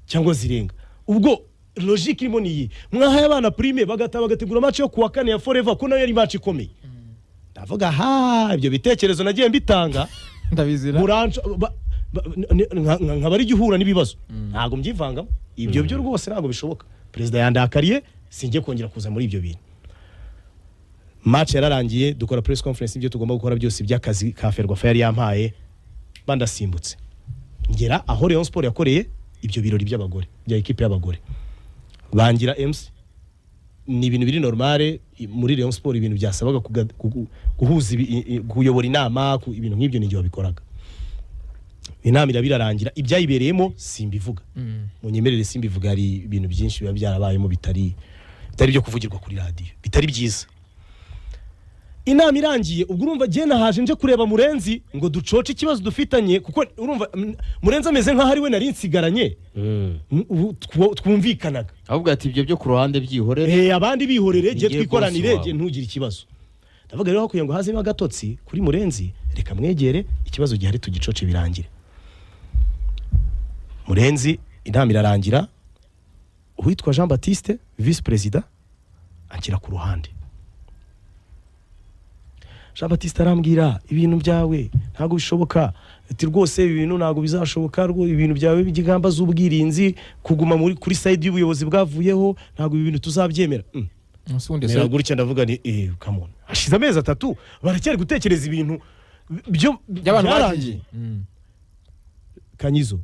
cyangwa zirenga ubwo logique irimo niyi mwahaye abana prime bagategura match yo kuwa kane ya Forever ko nayo yari match ikomeye ndavuga ibyo bitekerezo nagiye mbitanga ndabizira muranca nkabari gihura n'ibibazo ntago mbyivangamo ibyo byo rwose ntago bishoboka perezida yandakariye singiye kongera kuza muri ibyo bintu match yararangiye dukora press conference ibyo tugomba gukora byose by'akazi ka Ferwafa yari yampaye bandasimbutse ngera aho Rayon Sport yakoreye ibyo birori by'abagore bya equipe y'abagore bangira MC ni ibintu biri normale muri Rayon Sport ibintu byasabaga guhuza kuyobora inama ibintu nk'ibyo n'igihe babikoraga inama irabirarangira ibyayibereyemo simbivuga munyemerere simbivuga ari ibintu byinshi biba byarabayemo bitari byo kuvugirwa kuri radio bitari byiza inama irangiye ubwo urumva gena haje nje kureba Murenzi ngo ducoce ikibazo dufitanye kuko urumva Murenzi ameze nka hari we nari nsigaranye twumvikanaga ahubwo ati ibyo byo ku ruhande byihorere abandi bihorere je twikoranire je ntugire ikibazo ndavuga rero kugira ngo hazemo agatotsi kuri Murenzi reka mwegere ikibazo gihari tugicoce birangire Murenzi inama irarangira uwitwa Jean Baptiste vice president akira ku ruhande Jean Baptiste arambwira ibintu byawe ntago bishoboka ati rwose ibintu ntago bizashoboka ibintu byawe bigigamba z'ubwirinzi kuguma muri kuri side y'ubuyobozi bwavuyeho ntago ibintu tuzabyemera nera gutya ndavuga ni come on hashize amezi 3 baracyari gutekereza ibintu byo by'abantu Kanyizo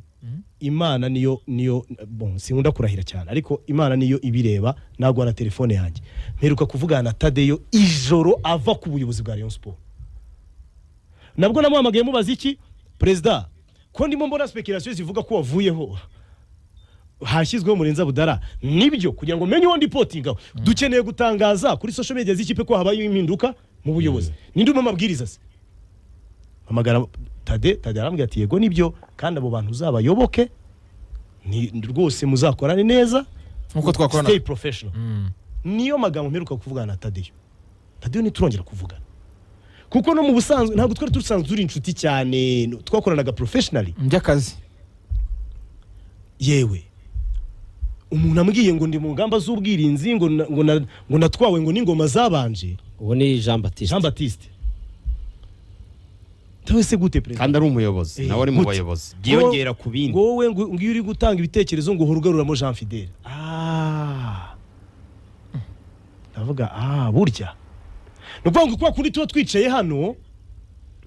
Imana niyo bon sinkunda kurahira cyane ariko Imana niyo ibireba nagwa na telefone yanjye mperuka kuvugana na Tadeyo ijoro ava ku buyobozi bwa Rayon Sport nabwo namuhamagaye mubaza iki president ko ndimo mbona speculation zivuga ko wavuyeho hashyizweho Murenzi Abudara nibyo kugira ngo menye wondi reporting dukeneye gutangaza kuri social media z'ikipe ko habaye impinduka mu buyobozi ninde umamabwiriza se hamagara Tade arambwira ati yego nibyo kandi abo bantu uzabayoboke ni rwose muzakorane neza nkuko twakorana stay professional niyo magambo mperuka kuvugana na Tadeyo niturongera kuvugana kuko no mu busanzwe ntabwo twari tusanzwe turi inshuti cyane twakoranaga professionally by'akazi yewe umuntu ambwiye ngo ndi mu ngamba z'ubwirinzi ngo natwawe ngo n'ingoma zabanje uwo ni Jean Baptiste Tawese gute president kandi ari umuyobozi nawe ari mu bayobozi byiyongera ku bindi wowe ngiyo uri gutanga ibitekerezo ngo horugaruramo Jean Fidèle ndavuga burya nuvuga ngo kwa kundi tuba twicaye hano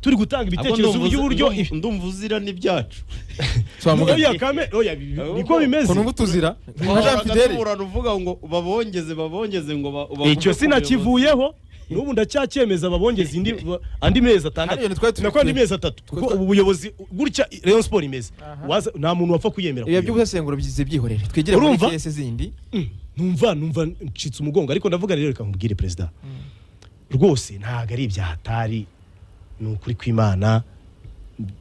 turi gutanga ibitekerezo by'uburyo ndumva uzira n'ibyacu oya niko bimeze ko n'ubutuzira nka Jean Fidèle uvuga ngo babongeze ngo icyo sinakivuyeho nubu ndacyakemeza babongeze andi mezi 6 nakwa andi mezi 3 kuko ubu buyobozi gutya Rayon Sport imeze nta muntu wapfa kuyemera ibyo by'ubusenguro byize byihorere twegere muri kese zindi numva ncitse umugongo ariko ndavuga rero reka nkubwire president rwose ntago ari ibyahatari n'ukuri kw'Imana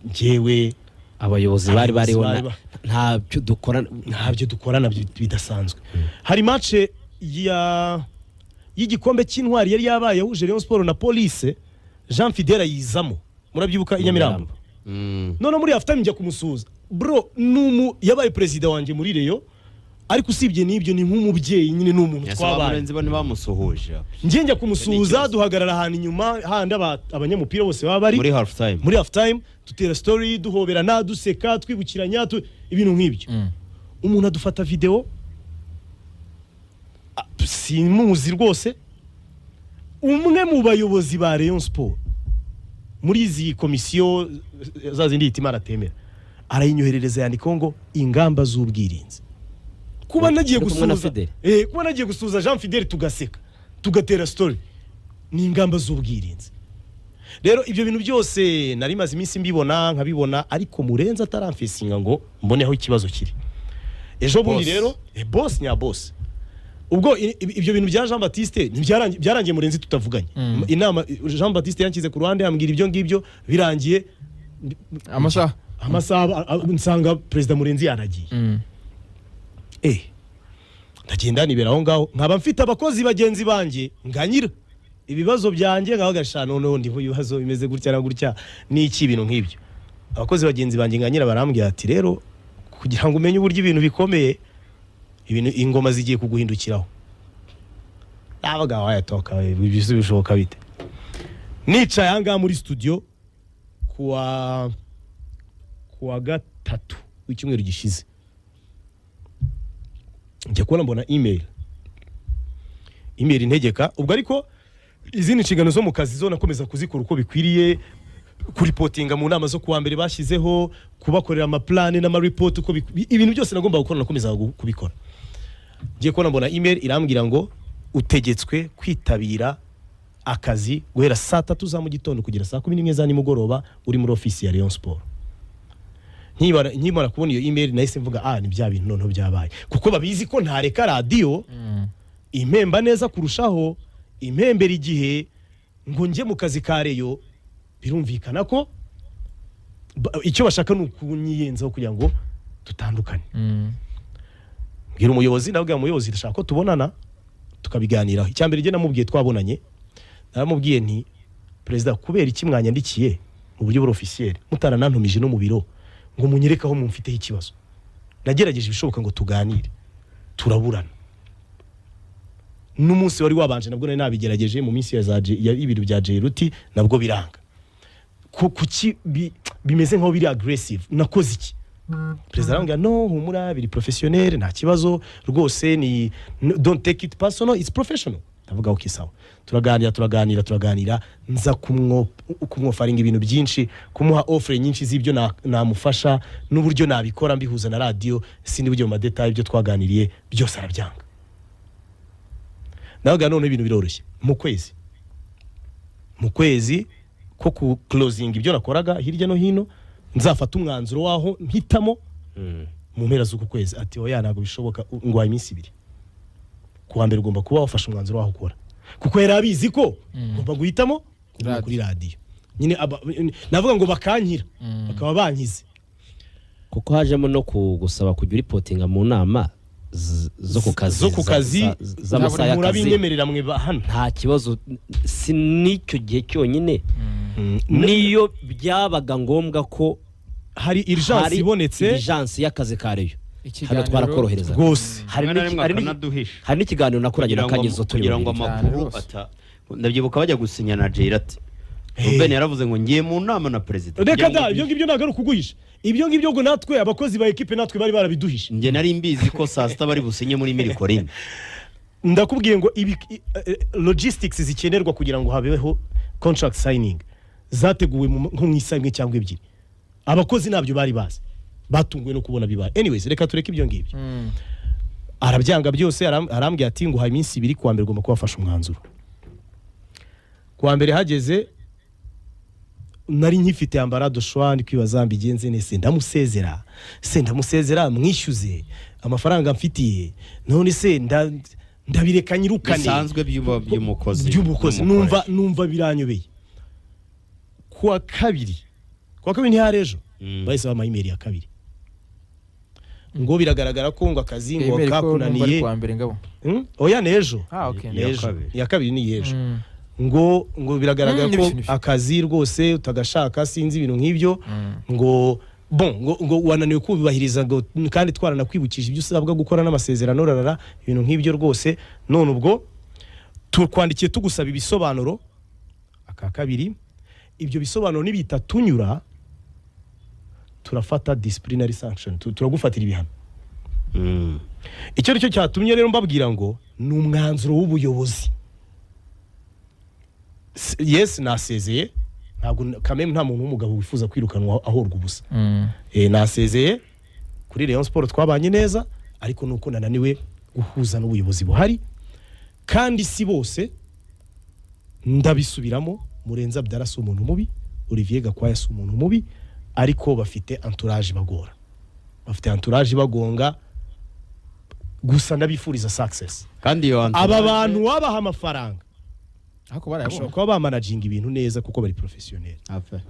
ngewe abayobozi bariho ntabyo dukorana bidasanzwe hari match y'igikombe cy'intwari yari yabaye huje Rayon Sport na Police Jean Fidèle yizamo murabyibuka inyamirambo none muri after njya kumusuza bro yabaye president wanje muri Rayon ariko usibye n'ibyo ni nk'umubyeyi nyine n'umuntu twabaye bane bamusohoje ngiye njya kumusuza duhagarara ahantu inyuma handi abanyamupira bose baba bari muri half time tutera story duhoberana duseka twibukiranya ibintu nk'ibyo umuntu adufata video simuzi rwose umwe mu bayobozi ba Rayon Sport muri izi komisiyo za zindi itima aratemera arayinyoherereza yandikaho ngo ingamba z'ubwirinzi kuba nagiye gusuza Jean Fidel tugaseka tugatera story ni ingamba z'ubwirinzi. Rero ibyo bintu byose nari maze iminsi mbibona nkabibona ariko Murenzi ataramfesinga ngo mboneho ikibazo kiri. Ejo bundi rero boss nya boss ubwo ibyo bintu bya Jean Baptiste byarangiye Murenzi tutavuganye. Inama Jean Baptiste yankize ku ruhande ambwira ibyo ngibyo birangiye amasaha nsanga President Murenzi yaragiye. Ndagenda nibera aho ngaho nkaba mfite abakozi bagenzi banje nganyira ibibazo byanjye nkabagashana noneho ndi ibibazo bimeze gutya na gutya n'iki ibintu nk'ibyo. Abakozi bagenzi banje nganyira barambwira ati rero kugira ngo umenye uburyo ibintu bikomeye ibintu ingoma zigiye kuguhindukiraho nabaga wayatoka ibyo bishoboka bite. Nicaye hanga muri studio kuwa gatatu w'icyumweru gishize njya kubona mbona email integeka ubwo ariko izindi nshingano zo mu kazi zo nakomeza kuzikora uko bikwiriye kuripotinga mu nama zo kuwa mbere bashyizeho kubakorera ama plan n'ama report uko ibintu byose nagomba gukora nakomeza kubikora. Ngiye kubona mbona email irambwira ngo utegetswe kwitabira akazi guhera saa 3 za mu gitondo kugera saa 11 za nimugoroba uri muri office ya Rayon Sport. Nkimara kubona iyo email nahise mvuga ni bya bintu noneho byabaye kuko babizi ko ntareka radio impemba neza kurushaho impembera igihe ngo nje mu kazi ka Rayon birumvikana ko icyo bashaka nukunyiyenzaho kugira ngo tutandukane. Ngira umuyobozi ndabwira umuyobozi ndashaka ko tubonana tukabiganiraho. Icyambere je namubwiye twabonanye naramubwiye nti President kubera iki mwanyandikiye mu buryo bwo officiel mutaranantumije no mu biro ngo munyerekaho mumfiteho ikibazo. Nagerageje ibishoboka ngo tuganire turaburana. N'umunsi wari wabanje nabwo nari nabigerageje mu minsi ya ibintu bya Jeruti nabwo biranga. Kuki bimeze nkaho biri aggressive nakoze iki? President arambwira no humura biri professionnel nta kibazo rwose ni don't take it personal it's professional. Ndavuga okay sawa. Turaganira nza kumwofaringa ibintu byinshi kumuha offer nyinshi z'ibyo namufasha n'uburyo nabikora mbihuza na radio sindi buryo mu madetail ibyo twaganiriye byose arabyanga. Nabaga none ibintu biroroshye mu kwezi ko ku closing ibyo nakoraga hirya no hino nzafata umwanzuro waho mpitamo mu mpera z'uku kwezi ati oya ntago bishoboka ngo iminsi 2 kuwa mbere ugomba kuba wafashe umwanzuro waho ukora kuko yarabizi ko ugomba guhitamo kuri radio nyine navuga ngo bakankira bakaba bankize kuko hajemo no kugusaba kujya reportinga mu nama zo ku kazi z'amasaha murabinyemerera mwe hano nta kibazo si nicyo gihe cyonyine niyo byabaga ngombwa ko hari urgence ibonetse urgence y'akazi ka Rayon hano twarakorohereza rwose hari n'ikiganiro nakoranye na Kanyezo kugira ngo amakuru ndabyibuka bajya gusinya na Jerat Ruben yaravuze ngo ngiye mu nama na President reka da ibyo ngibyo nagaru kuguhisha ibyo ngibyo ngo natwe abakozi ba equipe natwe bari barabiduhisha nge nari mbizi ko saa 6 bari businye muri Milikorin. Ndakubwiye ngo logistics zikenerwa kugira ngo habeho contract signing zateguwe nko mwisamwe cyangwa ebyiri abakozi nabyo bari bazi batunguwe no kubona bibaye. Anyways reka tureke ibyo ngibyo arabyanga byose arambwiye ati ngo ha iminsi 2 kuwa mbere gomba kubafasha umwanzuro. Kuwa mbere hageze nari nkifite ambarado shwani kwibaza mbigenze nese ndamusezera mwishyuze amafaranga mfitiye none se ndabireka nyirukane bisanzwe by'umukozi numva biranyobeye. Kuwa kabiri ntiharejo bahise bama email ya kabiri ngo biragaragara ko ngo akazi ngo kakunaniye oya nejo ya kabiri ni yejo ngo biragaragara ko akazi rwose utagashaka sinzi ibintu nk'ibyo ngo ngo wananiwe kubahiriza kandi twaranakwibukije ibyo usabwa gukora n'amasezerano rarara ibintu nk'ibyo rwose none ubwo tukwandikiye tugusaba ibisobanuro aka kabiri ibyo bisobanuro nibitatunyura turafata disciplinary sanction turagufatira ibihano. Icyo cyatumye rero mbabwira ngo ni umwanzuro w'ubuyobozi yes nasezeye ntabwo kameme nta muntu w'umugabo wifuza kwirukanwa ahorwa ubusa nasezeye kuri Rayon Sport twabanye neza ariko nuko nananiwe guhuza n'ubuyobozi buhari kandi si bose ndabisubiramo Murenzi Abdallah si umuntu mubi Olivier Gakwaya si umuntu mubi ariko bafite entourage bagora bafite entourage bagonga gusa nabifuriza success kandi iyo aba bantu wabaha amafaranga ariko barayabona kuba bamanaginga ibintu neza kuko bari professionnel Afa.